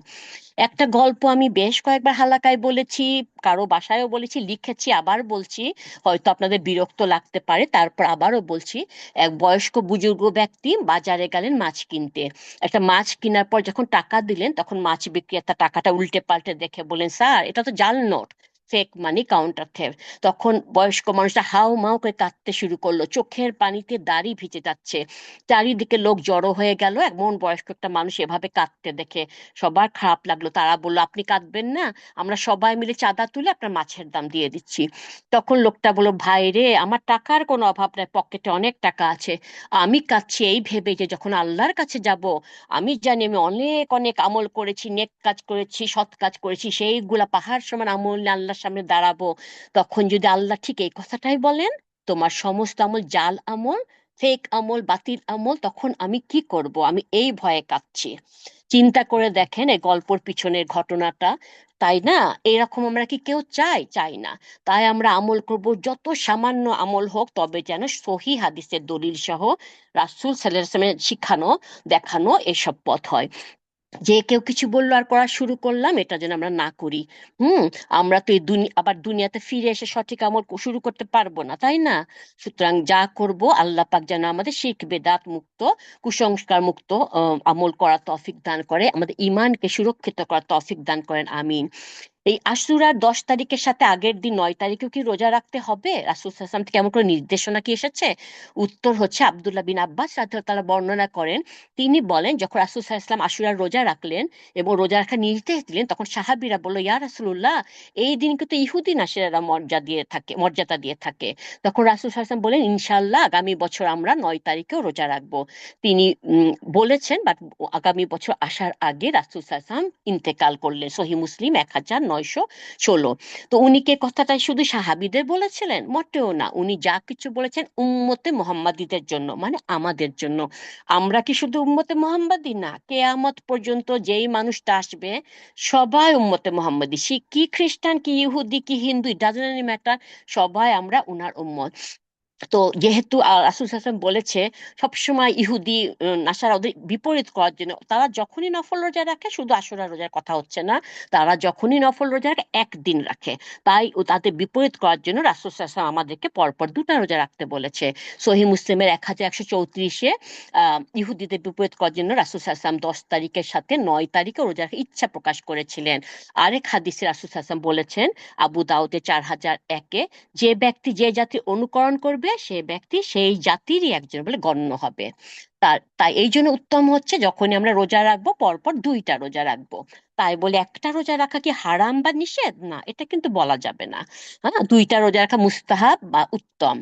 একটা গল্প আমি বেশ কয়েকবার হালাকায় বলেছি, কারো বাসায়ও বলেছি, লিখেছি, আবার বলছি। হয়তো আপনাদের বিরক্ত লাগতে পারে, তারপর আবারও বলছি। এক বয়স্ক বুজুর্গ ব্যক্তি বাজারে গেলেন মাছ কিনতে। একটা মাছ কেনার পর যখন টাকা দিলেন, তখন মাছ বিক্রেতা টাকাটা উল্টে পাল্টে দেখে বলেন, স্যার, এটা তো জাল নোট, ফেক মানি, কাউন্টার থ্যাফট। তখন বয়স্ক মানুষটা হাউ মাউ করে কাঁদতে শুরু করলো, চোখের পানিতে দাড়ি ভিজে যাচ্ছে। চারিদিকে লোক জড়ো হয়ে গেল এমন বয়স্ক একটা মানুষ এভাবে কাঁদতে দেখে। সবার খারাপ লাগলো, তারা বললো, আপনি কাঁদবেন না, আমরা সবাই মিলে চাঁদা তুলে আপনার মাছের দাম দিয়ে দিচ্ছি। তখন লোকটা বলল, ভাই রে, আমার টাকার কোনো অভাব নাই, পকেটে অনেক টাকা আছে। আমি কাঁদছি এই ভেবে যে যখন আল্লাহর কাছে যাব, আমি জানি আমি অনেক অনেক আমল করেছি, নেক কাজ করেছি, সৎ কাজ করেছি, সেইগুলা পাহাড় সমান আমল নিয়ে আল্লাহর সামনে দাঁড়াবো। তখন যদি আল্লাহ ঠিক এই কথাটাই বলেন, তোমার সমস্ত আমল জাল আমল, ফেক আমল, বাতিল আমল, তখন আমি কি করব? আমি এই ভয়ে কাঁদছি। চিন্তা করে দেখেন এই গল্পর পিছনের ঘটনাটা, তাই না? এরকম আমরা কি কেউ চাই? চাই না। তাই আমরা আমল করব, যত সামান্য আমল হোক, তবে যেন সহি হাদিসের দলিল সহ রাসূল সাল্লাল্লাহু আলাইহি ওয়াসাল্লামের শিখানো, দেখানো এসব পথ হয়। যে কেউ কিছু বললো আর পড়া শুরু করলাম, এটা যেন আমরা না করি। হুম। আমরা তো এই আবার দুনিয়াতে ফিরে এসে সঠিক আমল শুরু করতে পারবো না, তাই না? সুতরাং যা করব আল্লাহ পাক যেন আমাদের শিরক বেদাত মুক্ত, কুসংস্কার মুক্ত আমল করার তৌফিক দান করে, আমাদের ইমানকে সুরক্ষিত করার তৌফিক দান করেন, আমিন। এই আশুরার 10 তারিখের সাথে আগের দিন 9 তারিখেও কি রোজা রাখতে হবে? রাসূল সাল্লাল্লাহু আলাইহি ওয়াসাল্লাম থেকে এমন কোনো নির্দেশনা কি এসেছে? উত্তর হচ্ছে, আব্দুল্লাহ বিন আব্বাস রাদিয়াল্লাহু তাআলা বর্ণনা করেন, তিনি বলেন যখন রাসূল সাল্লাল্লাহু আলাইহি ওয়াসাল্লাম আশুরার রোজা রাখলেন এবং রোজা রাখার নির্দেশ দিলেন, তখন সাহাবীরা বলল, ইয়া রাসূলুল্লাহ, এই দিনকে তো ইহুদি নাসারারা মর্যাদা দিয়ে থাকে। তখন রাসূল সাল্লাল্লাহু আলাইহি ওয়াসাল্লাম বলেন, ইনশাআল্লাহ আগামী বছর আমরা 9 তারিখেও রোজা রাখবো। তিনি বলেছেন, বাট আগামী বছর আসার আগে রাসূল সাল্লাল্লাহু আলাইহি ওয়াসাল্লাম ইন্তেকাল করলেন। সহিহ মুসলিম 1916। তো উনি কে কথাটাই শুধু সাহাবীদের বলেছিলেন? মোটেও না। উনি যা কিছু বলেছেন উম্মতে মুহাম্মাদীদের জন্য, মানে আমাদের জন্য। আমরা কি শুধু উম্মতে মুহাম্মাদী? না, কেয়ামত পর্যন্ত যেই মানুষটা আসবে সবাই উম্মতে মুহাম্মাদী। সে কি খ্রিস্টান, কি ইহুদি, কি হিন্দু, ডাজন্ট এনি ম্যাটার, সবাই আমরা উনার উম্মত। তো যেহেতু রাসূল সাল্লাল্লাহু আলাইহি ওয়াসাল্লাম বলেছে সবসময় ইহুদি নাসারা ওদের বিপরীত করার জন্য, তারা যখনই নফল রোজা রাখে, শুধু আশুরা রোজার কথা হচ্ছে না, তারা যখনই নফল রোজা রাখে একদিন রাখে, তাই তাদের বিপরীত করার জন্য রাসূল সাল্লাল্লাহু আলাইহি ওয়াসাল্লাম আমাদেরকে পরপর 2টা রোজা রাখতে বলেছে। সহিহ মুসলিমের 1134-এ ইহুদিদের বিপরীত করার জন্য রাসূল সাল্লাল্লাহু আলাইহি ওয়াসাল্লাম 10 তারিখের সাথে 9 তারিখে রোজা রাখার ইচ্ছা প্রকাশ করেছিলেন। আরেক হাদিসে রাসূল সাল্লাল্লাহু আলাইহি ওয়াসাল্লাম বলেছেন, আবু দাউদে 4001-এ, যে ব্যক্তি যে জাতির অনুকরণ করবে সে ব্যক্তি সেই জাতিরই একজন বলে গণ্য হবে। তাই এই জন্য উত্তম হচ্ছে যখনই আমরা রোজা রাখবো পরপর 2টা রোজা রাখবো। তাই বলে একটা রোজা রাখা কি হারাম বা নিষেধ? না, এটা কিন্তু বলা যাবে না। হ্যাঁ, 2টা রোজা রাখা মুস্তাহাব বা উত্তম।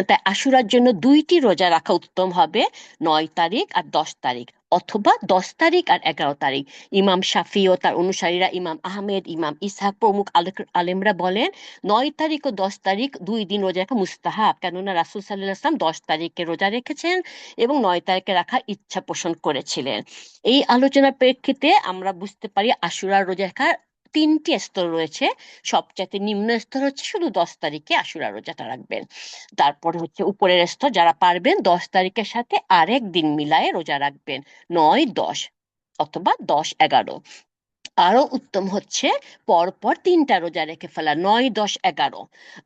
তাই আশুরার জন্য 2টি রোজা রাখা উত্তম হবে, 9 তারিখ আর 10 তারিখ, অথবা 10 তারিখ আর 11 তারিখ। ইমাম শাফি ও তার অনুসারীরা, ইমাম আহমেদ, ইমাম ইসহাক প্রমুখ আলেমরা বলেন 9 তারিখ ও 10 তারিখ 2 দিন রোজা রাখা মুস্তাহাব, কেননা রাসূল সাল্লাল্লাহু আলাইহি ওয়াসাল্লাম 10 তারিখে রোজা রেখেছেন এবং 9 তারিখে রাখার ইচ্ছা পোষণ করেছিলেন। এই আলোচনার প্রেক্ষিতে আমরা বুঝতে পারি আশুরার রোজা রাখার 3টি স্তর রয়েছে। সবচাইতে নিম্ন স্তর হচ্ছে শুধু 10 তারিখে আশুরা রোজাটা রাখবেন। তারপরে হচ্ছে উপরের স্তর, যারা পারবেন 10 তারিখের সাথে আরেক দিন মিলায়ে রোজা রাখবেন, 9, 10 অথবা 10, 11। আরো উত্তম হচ্ছে পরপর 3টা রোজা রেখে ফেলা, 9, 10, 11।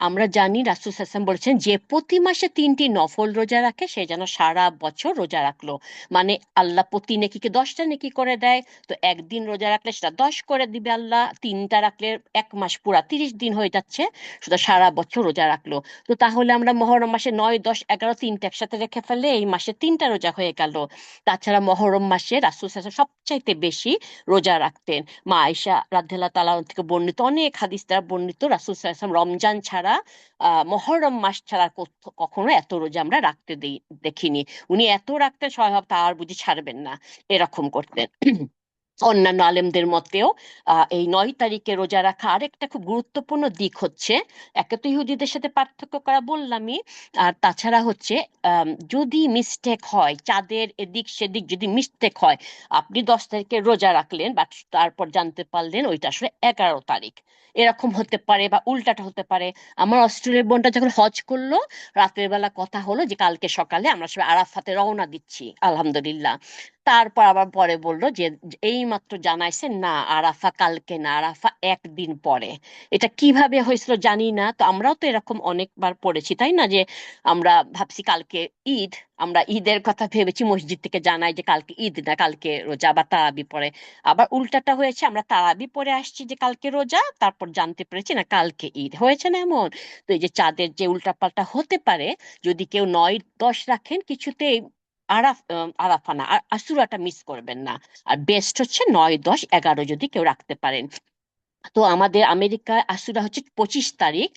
আমরা জানি রাসূল সাল্লাল্লাহু আলাইহি ওয়াসাল্লাম বলেছেন, যে প্রতি মাসে 3টি নফল রোজা রাখে সে যেন সারা বছর রোজা রাখলো। মানে আল্লাহ প্রতি নেকিকে 10টা নেকি করে দেয়। তো একদিন রোজা রাখলে সেটা 10 করে দিবে আল্লাহ, 3টা রাখলে 1 মাস পুরা 30 দিন হয়ে যাচ্ছে, সেটা সারা বছর রোজা রাখলো। তো তাহলে আমরা মহরম মাসে 9, 10, 11 তিনটা একসাথে রেখে ফেললে এই মাসে 3টা রোজা হয়ে গেল। তাছাড়া মহরম মাসে রাসূল সাল্লাল্লাহু আলাইহি ওয়াসাল্লাম সবচাইতে বেশি রোজা রাখতেন। মা আয়েশা রাদিয়াল্লাহু তাআলা থেকে বর্ণিত, অনেক হাদিস দ্বারা বর্ণিত, রাসূল সাল্লাল্লাহু আলাইহি ওয়াসাল্লাম রমজান ছাড়া, মহরম মাস ছাড়া কখনো এত রোজা আমরা দেখিনি। উনি এত রাখতেন, স্বভাব তার বুঝি ছাড়বেন না, এরকম করতেন। অন্যান্য আলেমদের মতেও এই 9 তারিখে রোজা রাখা আরেকটা খুব গুরুত্বপূর্ণ দিক হচ্ছে, একে তো ইহুদিদের সাথে পার্থক্য করা বললামই, আর তাছাড়া হচ্ছে যদি মিস্টেক হয়, চাঁদের এদিক সেদিক যদি মিস্টেক হয়, আপনি 10 তারিখে রোজা রাখলেন বাট তারপর জানতে পারলেন ওইটা আসলে 11 তারিখ, এরকম হতে পারে, বা উল্টাটা হতে পারে। আমার অস্ট্রেলিয়ার বোনটা যখন হজ করলো, রাতের বেলা কথা হলো যে কালকে সকালে আমরা সবাই আরাফাতে রওনা দিচ্ছি, আলহামদুলিল্লাহ। তারপর আবার পরে বললো যে এই মাত্র জানাইছে না, আরাফা কালকে না, আরাফা একদিন পরে। এটা কিভাবে হয়েছিল জানি না। তো আমরাও তো এরকম অনেকবার পড়েছি, তাই না, যে আমরা ভাবছি কালকে ঈদ, আমরা ঈদের কথা ভেবেছি, মসজিদ থেকে জানাই যে কালকে ঈদ না, কালকে রোজা, আবার তারাবি পরে। আবার উল্টাটা হয়েছে, আমরা তারাবি পরে আসছি যে কালকে রোজা, তারপর জানতে পেরেছি না কালকে ঈদ, হয়েছে না এমন? তো এই যে চাঁদের যে উল্টাপাল্টা হতে পারে, যদি কেউ 9, 10 রাখেন কিছুতেই আরাফা না আর আশুরাটা মিস করবেন না। আর বেস্ট হচ্ছে 9, 10, 11 যদি কেউ রাখতে পারেন। তো আমাদের আমেরিকায় আশুরা হচ্ছে 25 তারিখ।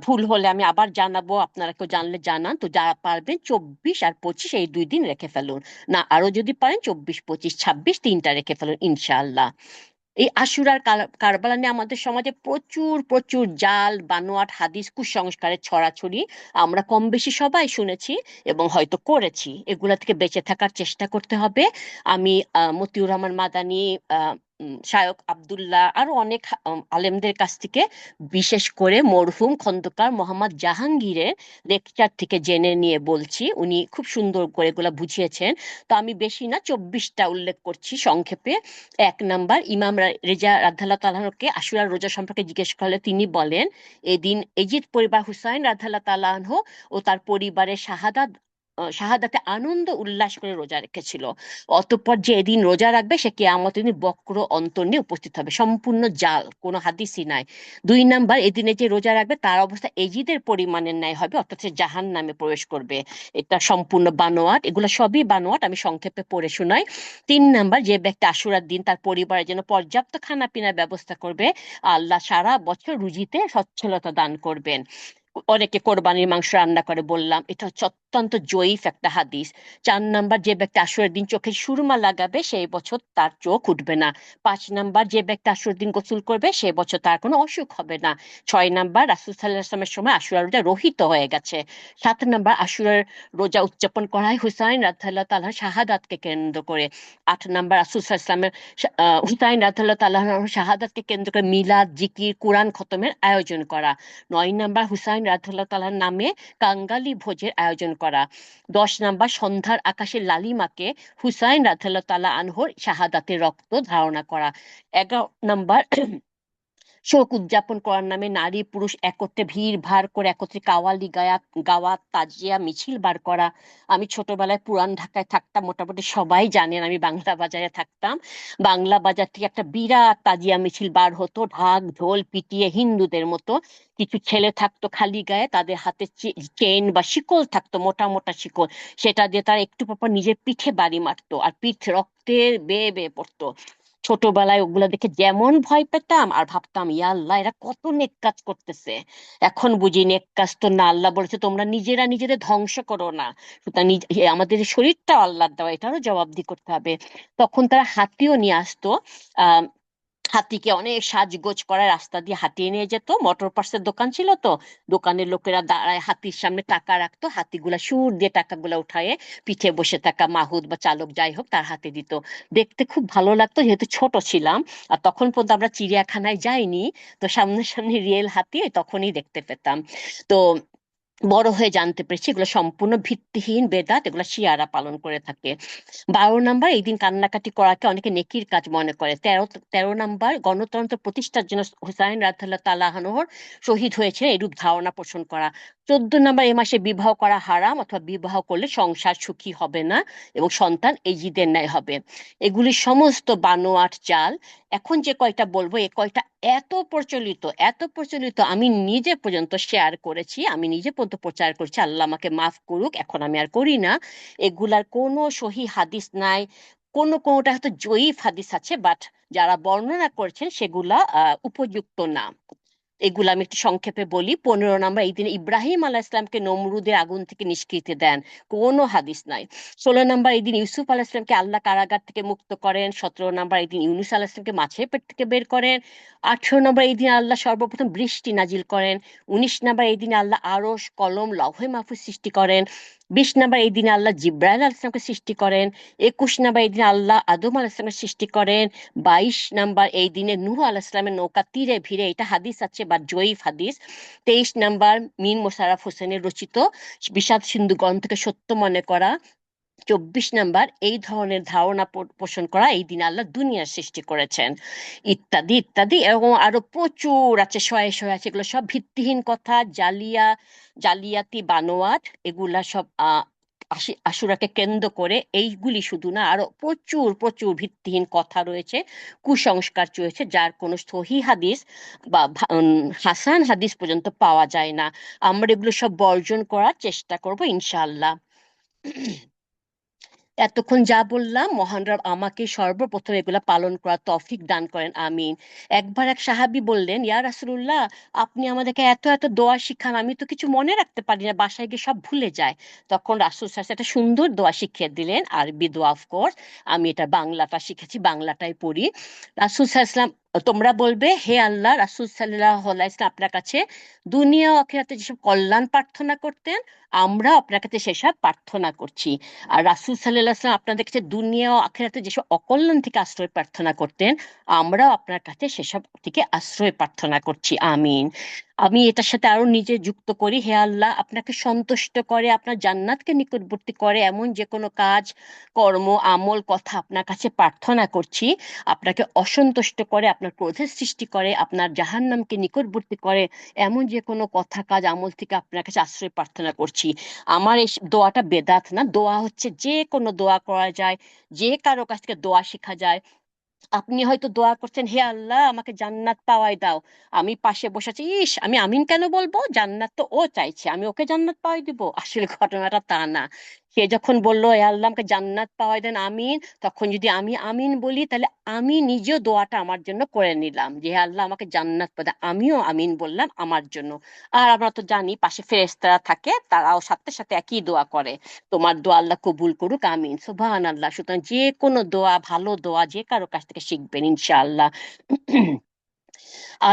ভুল হলে আমি আবার জানাবো, আপনারা কেউ জানলে জানান। তো যারা পারবেন 24 আর 25 এই 2 দিন রেখে ফেলুন, না আরো যদি পারেন 24, 25, 26 3টা রেখে ফেলুন ইনশাআল্লাহ। এই আশুরার কারবালা নিয়ে আমাদের সমাজে প্রচুর প্রচুর জাল বানোয়াট হাদিস কুসংস্কারের ছড়াছড়ি আমরা কম বেশি সবাই শুনেছি এবং হয়তো করেছি। এগুলা থেকে বেঁচে থাকার চেষ্টা করতে হবে। আমি মতিউর রহমান মাদানী শায়খ আব্দুল্লাহ আরো অনেক আলেমদের কাছ থেকে, বিশেষ করে মরহুম খন্দকার মোহাম্মদ জাহাঙ্গীরের লেকচার থেকে জেনে নিয়ে বলছি। উনি খুব সুন্দর করে এগুলা বুঝিয়েছেন। তো আমি বেশি না, 24টা উল্লেখ করছি সংক্ষেপে। 1 নাম্বার, ইমাম রেজা রাদিয়াল্লাহু তাআলা আনহুকে আশুরার রোজা সম্পর্কে জিজ্ঞেস করলে তিনি বলেন, এদিন এজিদ পরিবার হুসাইন রাদিয়াল্লাহু তাআলা আনহু ও তার পরিবারের শাহাদাতে আনন্দ উল্লাস করে রোজা রেখেছিল। অতঃপর যে এদিন রোজা রাখবে সে কিয়ামতের দিন বক্র অন্তর নিয়ে উপস্থিত হবে। সম্পূর্ণ জাল, কোনো হাদিসই নাই। 2 নাম্বার, এদিনে যে রোজা রাখবে তার অবস্থা এজিদের পরিমাণের ন্যায় হবে, অর্থাৎ সে জাহান নামে প্রবেশ করবে। এটা সম্পূর্ণ বানোয়াট, এগুলো সবই বানোয়াট, আমি সংক্ষেপে পড়ে শোনাই। 3 নাম্বার, যে ব্যক্তি আশুরার দিন তার পরিবারের জন্য পর্যাপ্ত খানা পিনার ব্যবস্থা করবে, আল্লাহ সারা বছর রুজিতে সচ্ছলতা দান করবেন। অনেকে কোরবানির মাংস রান্না করে, বললাম এটা হচ্ছে অত্যন্ত জয়ীফ একটা হাদিস। 4 নাম্বার, যে ব্যক্তি আশুরের দিন চোখে সুরমা লাগাবে সেই বছর তার চোখ উঠবে না। 5 নাম্বার, যে ব্যক্তি আশুরের দিন গোসল করবে সেই বছর তার কোনো অসুখ হবে না। 6 নাম্বার, রাসূল সাল্লাল্লাহু আলাইহি ওয়াসাল্লামের সময় আশুরা রোজা রহিত হয়ে গেছে। 7 নাম্বার, আশুরার রোজা উদযাপন করা হয় হুসাইন রাদিয়াল্লাহু তাআলা শাহাদাতকে কেন্দ্র করে। 8 নাম্বার, রাসূল সাল্লাল্লাহু আলাইহি ওয়াসাল্লামের হুসাইন রাদিয়াল্লাহু তাআলা শাহাদাতকে কেন্দ্র করে মিলাদ, জিকির, কুরআন খতমের আয়োজন করা। 9 নাম্বার, হুসাইন রাদিয়াল্লাহু তাআলার নামে কাঙ্গালি ভোজের আয়োজন করা। 10 নাম্বার, সন্ধ্যার আকাশের লালিমাকে হুসাইন রাদিয়াল্লাহু তাআলা আনহুর শাহাদাতের রক্ত ধারণা করা। 11 নাম্বার, শোক উদযাপন করার নামে নারী পুরুষ একত্রে ভিড় ভাড় করে একত্রে কাওয়ালি গাওয়া, তাজিয়া মিছিল বার করা। আমি ছোটবেলায় পুরান ঢাকায় থাকতাম, মোটামুটি সবাই জানেন আমি বাংলা বাজারে থাকতাম। বাংলা বাজার থেকে একটা বিরাট তাজিয়া মিছিল বার হতো, ঢাক ঢোল পিটিয়ে, হিন্দুদের মতো। কিছু ছেলে থাকতো খালি গায়ে, তাদের হাতে চেইন বা শিকল থাকতো, মোটা মোটা শিকল। সেটা দিয়ে তারা একটু পর নিজের পিঠে বাড়ি মারতো, আর পিঠ রক্তে বেয়ে বেয়ে পড়তো। ছোটবেলায় ওগুলা দেখে যেমন ভয় পেতাম, আর ভাবতাম ইয়া আল্লাহ এরা কত নেক কাজ করতেছে। এখন বুঝি নেক কাজ তো না, আল্লাহ বলেছে তোমরা নিজেরা নিজেদের ধ্বংস করো না। সুতরাং আমাদের এই শরীরটা আল্লাহর দেওয়া, এটারও জবাবদিহি করতে হবে। তখন তারা হাতিও নিয়ে আসতো। আহ হাতিকে অনেক সাজগোজ করা রাস্তা দিয়ে হাঁটিয়ে নিয়ে যেত। মোটর পার্টসের দোকান ছিল তো, দোকানের লোকেরা দাঁড়ায় হাতির সামনে টাকা রাখতো, হাতিগুলা সুর দিয়ে টাকাগুলা উঠায়ে পিঠে বসে থাকা মাহুত বা চালক যাই হোক তার হাতে দিত। দেখতে খুব ভালো লাগতো, যেহেতু ছোট ছিলাম আর তখন পর্যন্ত আমরা চিড়িয়াখানায় যাইনি, তো সামনাসামনি রিয়েল হাতি তখনই দেখতে পেতাম। তো বড় হয়ে জানতে পেরেছি এগুলো সম্পূর্ণ ভিত্তিহীন বেদাত, এগুলো শিয়ারা পালন করে থাকে। 12 নাম্বার, এই দিন কান্নাকাটি করাকে অনেকে নেকির কাজ মনে করে। 13 নাম্বার, গণতন্ত্র প্রতিষ্ঠার জন্য হুসাইন রাদিয়াল্লাহু তাআলা আনহুর শহীদ হয়েছে এরূপ ধারণা পোষণ করা। 14 নাম্বার, এ মাসে বিবাহ করা হারাম, অথবা বিবাহ করলে সংসার সুখী হবে না এবং সন্তান এজিদের ন্যায় হবে। এগুলি সমস্ত বানোয়াট চাল। এখন যে কয়টা বলবো এ কয়টা এত প্রচলিত আমি নিজে পর্যন্ত শেয়ার করেছি, আমি নিজে পর্যন্ত প্রচার করছি, আল্লাহ আমাকে মাফ করুক, এখন আমি আর করি না। এগুলার কোনো সহি হাদিস নাই। কোনোটা হয়তো জয়ীফ হাদিস আছে, বাট যারা বর্ণনা করছেন সেগুলা উপযুক্ত না। এগুলো আমি একটু সংক্ষেপে বলি। 15 নাম্বার, এই দিনে ইব্রাহিম আলাহ ইসলামকে নমরুদের আগুন থেকে নিষ্কৃতি দেন, কোনো হাদিস নাই। 16 নাম্বার, এই দিন ইউসুফ আলাহ ইসলামকে আল্লাহ কারাগার থেকে মুক্ত করেন। 17 নাম্বার, এই দিন ইউনুস আলাহ ইসলামকে মাছের পেট থেকে বের করেন। 18 নাম্বার, এই দিন আল্লাহ সর্বপ্রথম বৃষ্টি নাজিল করেন। 19 নাম্বার, এই দিনে আল্লাহ আরশ, কলম, লৌহে মাহফুজ সৃষ্টি করেন। 20 নাম্বার, এই দিনে আল্লাহ জিব্রাইল আলাহ ইসলামকে সৃষ্টি করেন। 21 নাম্বার, এই দিনে আল্লাহ আদম আলাহ ইসলামের সৃষ্টি করেন। 22 নাম্বার, এই দিনে নূহ আলাহ ইসলামের নৌকা তীরে ভিড়ে, এটা হাদিস আছে বা জয়ীফ হাদিস। 23 নাম্বার, মীর মোশাররফ হোসেনের রচিত বিষাদ সিন্ধু গ্রন্থকে সত্য মনে করা। 24 নাম্বার, এই ধরনের ধারণা পোষণ করা এই দিন আল্লাহ দুনিয়ার সৃষ্টি করেছেন, ইত্যাদি ইত্যাদি। এরকম আরো প্রচুর আছে, শয়ে শয়ে আছে। এগুলো সব ভিত্তিহীন কথা, জালিয়াতি বানোয়াট। এগুলা সব আশুরাকে কেন্দ্র করে, এইগুলি শুধু না, আরো প্রচুর প্রচুর ভিত্তিহীন কথা রয়েছে, কুসংস্কার রয়েছে, যার কোনো সহি হাদিস বা হাসান হাদিস পর্যন্ত পাওয়া যায় না। আমরা এগুলো সব বর্জন করার চেষ্টা করব ইনশাআল্লাহ। এতক্ষণ যা বললাম, মহান রব আমাকে সর্বপ্রথম এগুলা পালন করার তৌফিক দান করেন, আমিন। একবার এক সাহাবী বললেন, ইয়া রাসূলুল্লাহ, আপনি আমাদেরকে এত এত দোয়া শিখান, আমি তো কিছু মনে রাখতে পারি না, বাসায় গিয়ে সব ভুলে যায়। তখন রাসূল সাল্লাল্লাহু আলাইহি ওয়াসাল্লাম একটা সুন্দর দোয়া শিখিয়ে দিলেন, আরবি দোয়া অফকোর্স। আমি এটা বাংলাটা শিখেছি, বাংলাটাই পড়ি। রাসূল সাল্লাল্লাহু আলাইহি ওয়াসাল্লাম তোমরা বলবে, হে আল্লাহ, রাসূল সাল্লাল্লাহু আলাইহি ওয়াসাল্লাম আপনার কাছে দুনিয়া ও আখিরাতে যেসব কল্যাণ প্রার্থনা করতেন, আমরা আপনার কাছে সেসব প্রার্থনা করছি। আর রাসূল সাল্লাল্লাহু আলাইহি ওয়াসাল্লাম আপনাদের কাছে দুনিয়া ও আখিরাতে যেসব অকল্যাণ থেকে আশ্রয় প্রার্থনা করতেন, আমরাও আপনার কাছে সেসব থেকে আশ্রয় প্রার্থনা করছি। আমিন। আমি এটার সাথে আরো নিজে যুক্ত করি, হে আল্লাহ, আপনাকে সন্তুষ্ট করে, আপনার জান্নাতকে নিকটবর্তী করে এমন যে কোনো কাজ, কর্ম, আমল, কথা আপনার কাছে প্রার্থনা করছি, আপনাকে অসন্তুষ্ট করে, আপনার ক্রোধের সৃষ্টি করে, আপনার জাহান্নামকে নিকটবর্তী করে এমন যে কোনো কথা, কাজ, আমল থেকে আপনার কাছে আশ্রয় প্রার্থনা করছি। আমার এই দোয়াটা বেদাত না, দোয়া হচ্ছে যে কোনো দোয়া করা যায়, যে কারো কাছ থেকে দোয়া শেখা যায়। আপনি হয়তো দোয়া করছেন, হে আল্লাহ আমাকে জান্নাত পাওয়াই দাও, আমি পাশে বসে আছি, ইস আমি আমিন কেন বলবো, জান্নাত তো ও চাইছে, আমি ওকে জান্নাত পাওয়াই দিব। আসলে ঘটনাটা তা না। সে যখন বললো হে আল্লাহ আমাকে জান্নাত পাওয়াই দেন, আমিন, তখন যদি আমি আমিন বলি, তাহলে আমি নিজেও দোয়াটা আমার জন্য করে নিলাম যে হে আল্লাহ আমাকে জান্নাত পাওয়া দেন, আমিও আমিন বললাম আমার জন্য। আর আমরা তো জানি পাশে ফেরেশতারা থাকে, তারাও সাথে সাথে একই দোয়া করে, তোমার দোয়া আল্লাহ কবুল করুক, আমিন, সুবহানাল্লাহ। সুতরাং যে কোনো দোয়া, ভালো দোয়া যে কারো কাছ থেকে শিখবেন ইনশাআল্লাহ।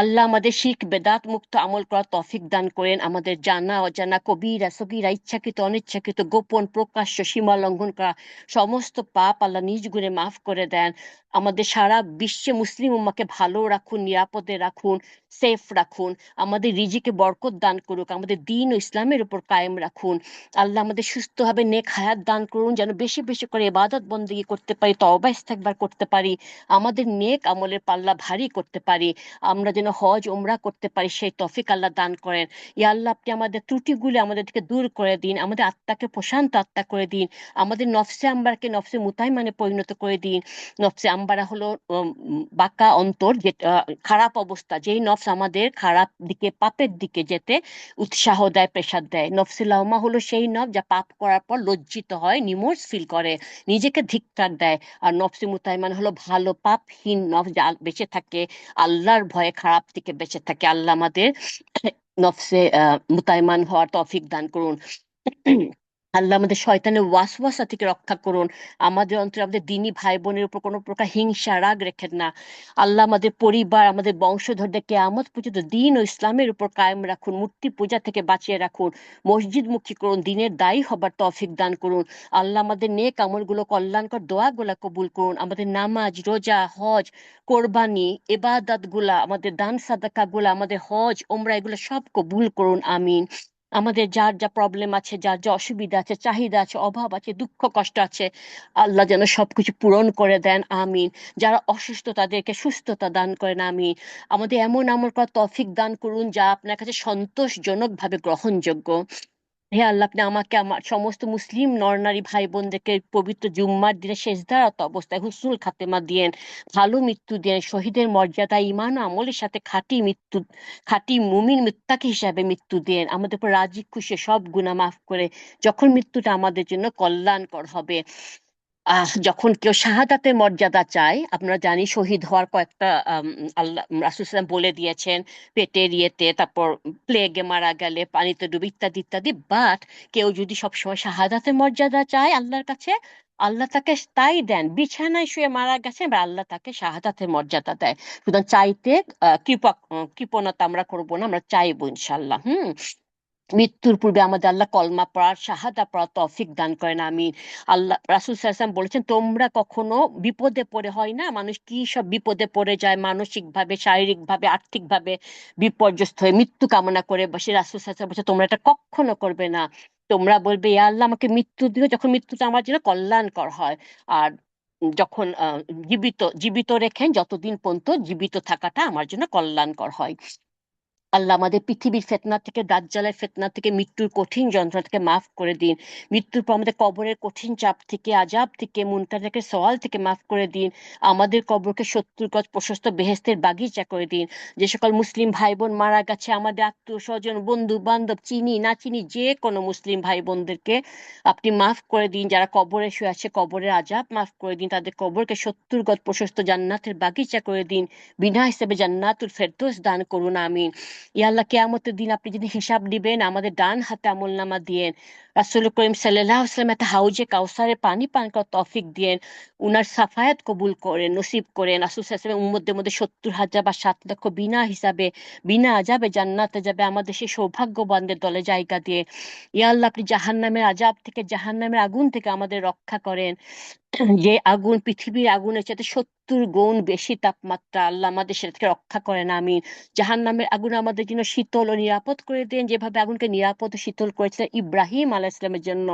আল্লাহ আমাদের শিরক বেদাত মুক্ত আমল করার তৌফিক দান করেন, আমাদের জানা অজানা, কবিরা সগীরা, ইচ্ছাকৃত অনিচ্ছাকৃত, গোপন প্রকাশ্য, সীমা লঙ্ঘন করা সমস্ত পাপ আল্লাহ নিজ গুণে মাফ করে দেন। আমাদের সারা বিশ্বে মুসলিম উম্মাকে ভালো রাখুন, নিরাপদে রাখুন, সেফ রাখুন। আমাদের রিজিকে বরকত দান করুক, আমাদের দ্বীন ও ইসলামের উপর কায়েম রাখুন। আল্লাহ আমাদের সুস্থভাবে নেক হায়াত দান করুন, যেন বেশি বেশি করে ইবাদত বন্দেগী করতে পারি, তওবা ইস্তেগফার করতে পারি, আমাদের নেক আমলের পাল্লা ভারী করতে পারি, আমরা যেন হজ উমরা করতে পারি, সেই তৌফিক আল্লাহ দান করেন। ইয়া আল্লাহ আপনি আমাদের ত্রুটিগুলো আমাদের থেকে দূর করে দিন, আমাদের আত্মাকে প্রশান্ত আত্মা করে দিন, আমাদের নফসে আম্বারকে নফসে মুতাইমানে পরিণত করে দিন। নফসে আম্বারা হলো বাঁকা অন্তর, যেটা খারাপ অবস্থা, যেই নফস আমাদের খারাপ দিকে, পাপের দিকে যেতে উৎসাহ দেয়, প্রেসার দেয়। নফসে লাউমা হলো সেই নফস যা পাপ করার পর লজ্জিত হয়, নিমোর্স ফিল করে, নিজেকে ধিক্কার দেয়। আর নফসে মুতাইমান হলো ভালো পাপহীন নফস, যা বেঁচে থাকে আল্লাহর ভয়ে, খারাপ থেকে বেঁচে থাকে। আল্লাহ আমাদের নফসে মুতাইমান হওয়ার তৌফিক দান করুন। আল্লাহ আমাদের শয়তানের ওয়াসওয়াসা থেকে রক্ষা করুন। আমাদের অন্তরে আমাদের দিনী ভাই বোনের উপর কোনো প্রকার হিংসা রাগ রেখেন না। আল্লাহ আমাদের পরিবার, আমাদের বংশধরদের কিয়ামত পর্যন্ত দ্বীন ও ইসলামের উপর কায়েম রাখুন, মূর্তি পূজা থেকে বাঁচিয়ে রাখুন, মসজিদ মুখী করুন, দিনের দায়ী হবার তৌফিক দান করুন। আল্লাহ আমাদের নেক আমলগুলো, কল্যাণকর দোয়াগুলা কবুল করুন। আমাদের নামাজ, রোজা, হজ, কোরবানি, ইবাদত গুলা, আমাদের দান সাদাকা গুলা, আমাদের হজ ওমরা, এগুলো সব কবুল করুন, আমিন। আমাদের যার যা প্রবলেম আছে, যার যা অসুবিধা আছে, চাহিদা আছে, অভাব আছে, দুঃখ কষ্ট আছে, আল্লাহ যেন সবকিছু পূরণ করে দেন, আমিন। যারা অসুস্থ তাদেরকে সুস্থতা দান করেন, আমিন। আমাদের এমন আমল করার তৌফিক দান করুন যা আপনার কাছে সন্তোষজনক ভাবে গ্রহণযোগ্য। হে আল্লাহ আপনি আমাকে, আমার সমস্ত মুসলিম নরনারী ভাই বোনদেরকে পবিত্র জুম্মার দিনে সেজদারত অবস্থায় হুসনুল খাতেমা দিয়েন, ভালো মৃত্যু দেন, শহীদের মর্যাদা, ঈমান ও আমলের সাথে খাঁটি মৃত্যু, খাঁটি মুমিন মুত্তাকি হিসাবে মৃত্যু দেন। আমাদের উপর রাজি খুশি সব গুনাহ মাফ করে যখন মৃত্যুটা আমাদের জন্য কল্যাণকর হবে। যখন কেউ শাহাদাতের মর্যাদা চায়, আমরা জানি শহীদ হওয়ার কয়েকটা আল্লাহ রাসূল সাল্লাল্লাহু আলাইহি ওয়াসাল্লাম বলে দিয়েছেন, পেটের ইয়েতে, তারপর প্লেগে মারা গেলে, পানিতে ডুবে, ইত্যাদি ইত্যাদি। বাট কেউ যদি সবসময় শাহাদাতের মর্যাদা চায় আল্লাহর কাছে, আল্লাহ তাকে তাই দেন। বিছানায় শুয়ে মারা গেছে, বা আল্লাহ তাকে শাহাদাতের মর্যাদা দেয়। সুতরাং চাইতে কৃপণতা আমরা করবো না, আমরা চাইবো ইনশাল্লাহ। মৃত্যুর পূর্বে আমাদের আল্লাহ কলমা পড়ার, শাহাদা পড়ার তৌফিক দান করেন, আমিন। আল্লাহ রাসূল সাল্লাল্লাহু আলাইহি ওয়াসাল্লাম বলেছেন, তোমরা কখনো বিপদে পড়ে, হয় না মানুষ কি সব বিপদে পড়ে যায়, মানসিক ভাবে, শারীরিক ভাবে, আর্থিক ভাবে বিপর্যস্ত হয়ে মৃত্যু কামনা করে বসে, রাসূল সাল্লাল্লাহু আলাইহি ওয়াসাল্লাম বলছে তোমরা এটা কখনো করবে না। তোমরা বলবে ইয়া আল্লাহ আমাকে মৃত্যু দিও, যখন মৃত্যুটা আমার জন্য কল্যাণকর হয়। আর যখন জীবিত জীবিত রেখেন, যতদিন পর্যন্ত জীবিত থাকাটা আমার জন্য কল্যাণকর হয়। আল্লাহ আমাদের পৃথিবীর ফিতনা থেকে, দাজ্জালের ফিতনা থেকে, মৃত্যুর কঠিন যন্ত্রণা থেকে মাফ করে দিন। মৃত্যুর পর আমাদের কবরের কঠিন চাপ থেকে, আযাব থেকে, মুনকারের সওয়াল থেকে মাফ করে দিন। আমাদের কবরকে ৭০ গজ প্রশস্ত বেহেশতের বাগিচা করে দিন। যে সকল মুসলিম ভাই বোন মারা গেছে, আমাদের আত্মীয় স্বজন, বন্ধু বান্ধব, চিনি না চিনি যে কোনো মুসলিম ভাই বোনদেরকে আপনি মাফ করে দিন। যারা কবরে শুয়ে আছে, কবরের আযাব মাফ করে দিন, তাদের কবরকে ৭০ গজ প্রশস্ত জান্নাতের বাগিচা করে দিন। বিনা হিসেবে জান্নাতুল ফেরদৌস দান করুন, আমিন। ইয়া আল্লাহ, কিয়ামতের দিন আপনি যদি হিসাব দিবেন, আমাদের ডান হাতে আমলনামা দিয়েন। রাসূল করিম সাল্লাল্লাহু আলাইহি ওয়াসাল্লাম একটা হাউজে কাউসারের পানি পান করার তৌফিক দিয়েন। উনার সাফায়াত কবুল করেন, নসিব করেন। রাসূল সাল্লাল্লাহু আলাইহি ওয়াসাল্লাম উম্মতদের মধ্যে ৭০,০০০ বা ৭ লক্ষ বিনা হিসাবে বিনা আযাবে জান্নাতে যাবে, আমাদের সেই সৌভাগ্যবানদের দলে জায়গা দিয়ে। ইয়া আল্লাহ, আপনি জাহান্নামের আযাব থেকে, জাহান্নামের আগুন থেকে আমাদের রক্ষা করেন। যে আগুন পৃথিবীর আগুনের চাইতে ৭০ গুণ বেশি তাপমাত্রা, আল্লাহ আমাদের সেটা থেকে রক্ষা করেন, আমিন। জাহান্নামের আগুন আমাদের জন্য শীতল ও নিরাপদ করে দেন, যেভাবে আগুনকে নিরাপদ ও শীতল করেছিলেন ইব্রাহিম আলাইহিস সালামের জন্য।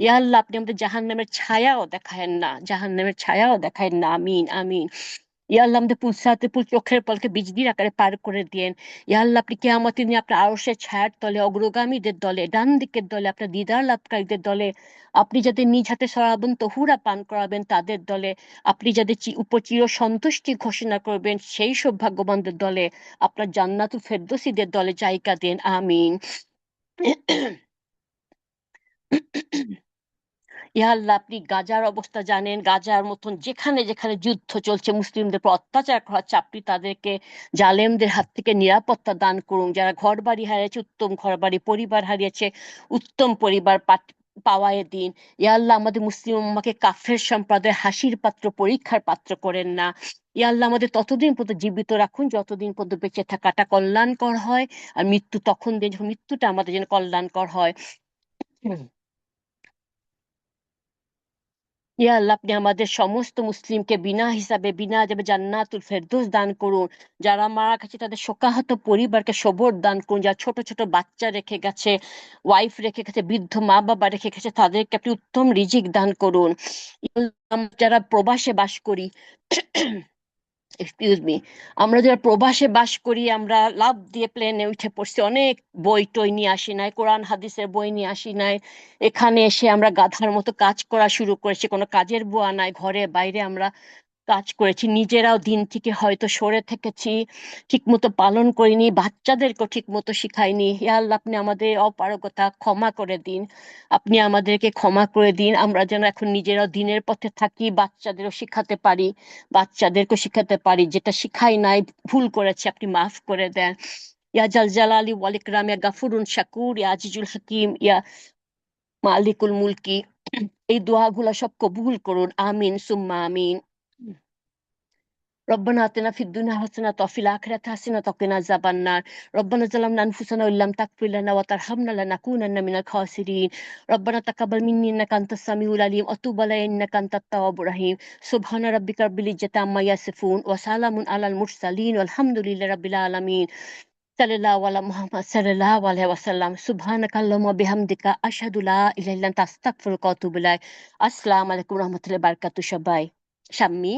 ইয়া আল্লাহ, আপনি আমাদের জাহান্নামের ছায়াও দেখায়েন না, জাহান্নামের ছায়াও দেখায়েন না, আমিন আমিন। ইয়া আল্লাহ, আমাদের পুলসাতে পুল চোখের পলকে বিজলির আকারে পার করে দিয়েন। ইয়া আল্লাহ, আপনি কিয়ামতের দিনে আপনার আরশের ছায়ার তলে, অগ্রগামীদের দলে, ডান দিকের দলে, আপনার দিদার লাভকারীদের দলে, আপনি যাদের নিজ হাতে সরাবন তহুরা পান করাবেন তাদের দলে, আপনি যাদের উপর চির সন্তুষ্টি ঘোষণা করবেন সেই সৌভাগ্যবানদের দলে, আপনার জান্নাতুল ফেরদৌসীদের দলে জায়গা দেন, আমিন। ইয়া আল্লাহ, আপনি গাজার অবস্থা জানেন। গাজার মতন যেখানে যেখানে যুদ্ধ চলছে, মুসলিমদের উপর অত্যাচার করা হচ্ছে, আপনি তাদেরকে জালেমদের হাত থেকে নিরাপত্তা দান করুন। যারা ঘর বাড়ি হারিয়েছে, উত্তম ঘর বাড়ি, পরিবার হারিয়েছে, উত্তম পরিবার পাওয়ায় দিন। ইয়া আল্লাহ, আমাদের মুসলিম উম্মাহকে কাফের সম্প্রদায় হাসির পাত্র, পরীক্ষার পাত্র করেন না। ইয়া আল্লাহ, আমাদের ততদিন পর্যন্ত জীবিত রাখুন যতদিন পর্যন্ত বেঁচে থাকাটা কল্যাণকর হয়, আর মৃত্যু তখন দিন যখন মৃত্যুটা আমাদের জন্য কল্যাণকর হয়। ইয়া আল্লাহ, আপনি আমাদের সমস্ত মুসলিমকে বিনা হিসাবে, বিনা যাবে জান্নাতুল ফেরদৌস দান করুন। যারা মারা গেছে তাদের শোকাহত পরিবারকে সবর দান করুন। যারা ছোট ছোট বাচ্চা রেখে গেছে, ওয়াইফ রেখে গেছে, বৃদ্ধ মা বাবা রেখে গেছে, তাদেরকে আপনি উত্তম রিজিক দান করুন। ইয়া আল্লাহ, আমরা যারা প্রবাসে বাস করি, এক্সকিউজ মি, আমরা যারা প্রবাসে বাস করি, আমরা লাভ দিয়ে প্লেনে উঠে পড়ছি, অনেক বই টই নিয়ে আসি নাই, কোরআন হাদিসের বই নিয়ে আসি নাই। এখানে এসে আমরা গাধার মতো কাজ করা শুরু করেছি, কোনো কাজের বোয়া নাই, ঘরে বাইরে আমরা কাজ করেছি, নিজেরাও দিন থেকে হয়তো সরে থেকেছি, ঠিক মতো পালন করিনি, বাচ্চাদেরকেও ঠিক মতো শিখাইনি। ইয়া আল্লাহ, আপনি আমাদের অপারগতা ক্ষমা করে দিন, আপনি আমাদেরকে ক্ষমা করে দিন। আমরা যেন এখন নিজেরাও দিনের পথে থাকি, বাচ্চাদেরও শিখাতে পারি, বাচ্চাদেরকেও শিখাতে পারি, যেটা শিখাই নাই, ভুল করেছি, আপনি মাফ করে দেন। ইয়া জাল জালালি ওয়াল ইকরাম, ইয়া গাফুরুন শাকুর, ইয়া আজিজুল হাকিম, ইয়া মালিকুল মুলকি, এই দোয়াগুলা সব কবুল করুন, আমিন সুম্মা আমিন। ربنا آتنا في الدنيا حسنة وفي الآخرة حسنة وقنا عذاب النار. ربنا ظلمنا أنفسنا وإن لم تغفر لنا وترحمنا لنكونن من الخاسرين. ربنا تقبل مني إنك أنت السميع العليم وتب علي إنك أنت التواب الرحيم. سبحان ربك رب العزة عما يصفون وسلام على المرسلين والحمد لله رب العالمين. صلى الله على محمد صلى الله عليه وسلم. سبحانك اللهم وبحمدك أشهد لا إله إلا أنت أستغفرك وأتوب إليك. আসসালামু আলাইকুম রহমতুল্লাহি ওয়া বারাকাতুহু সবাই। শাম্মী।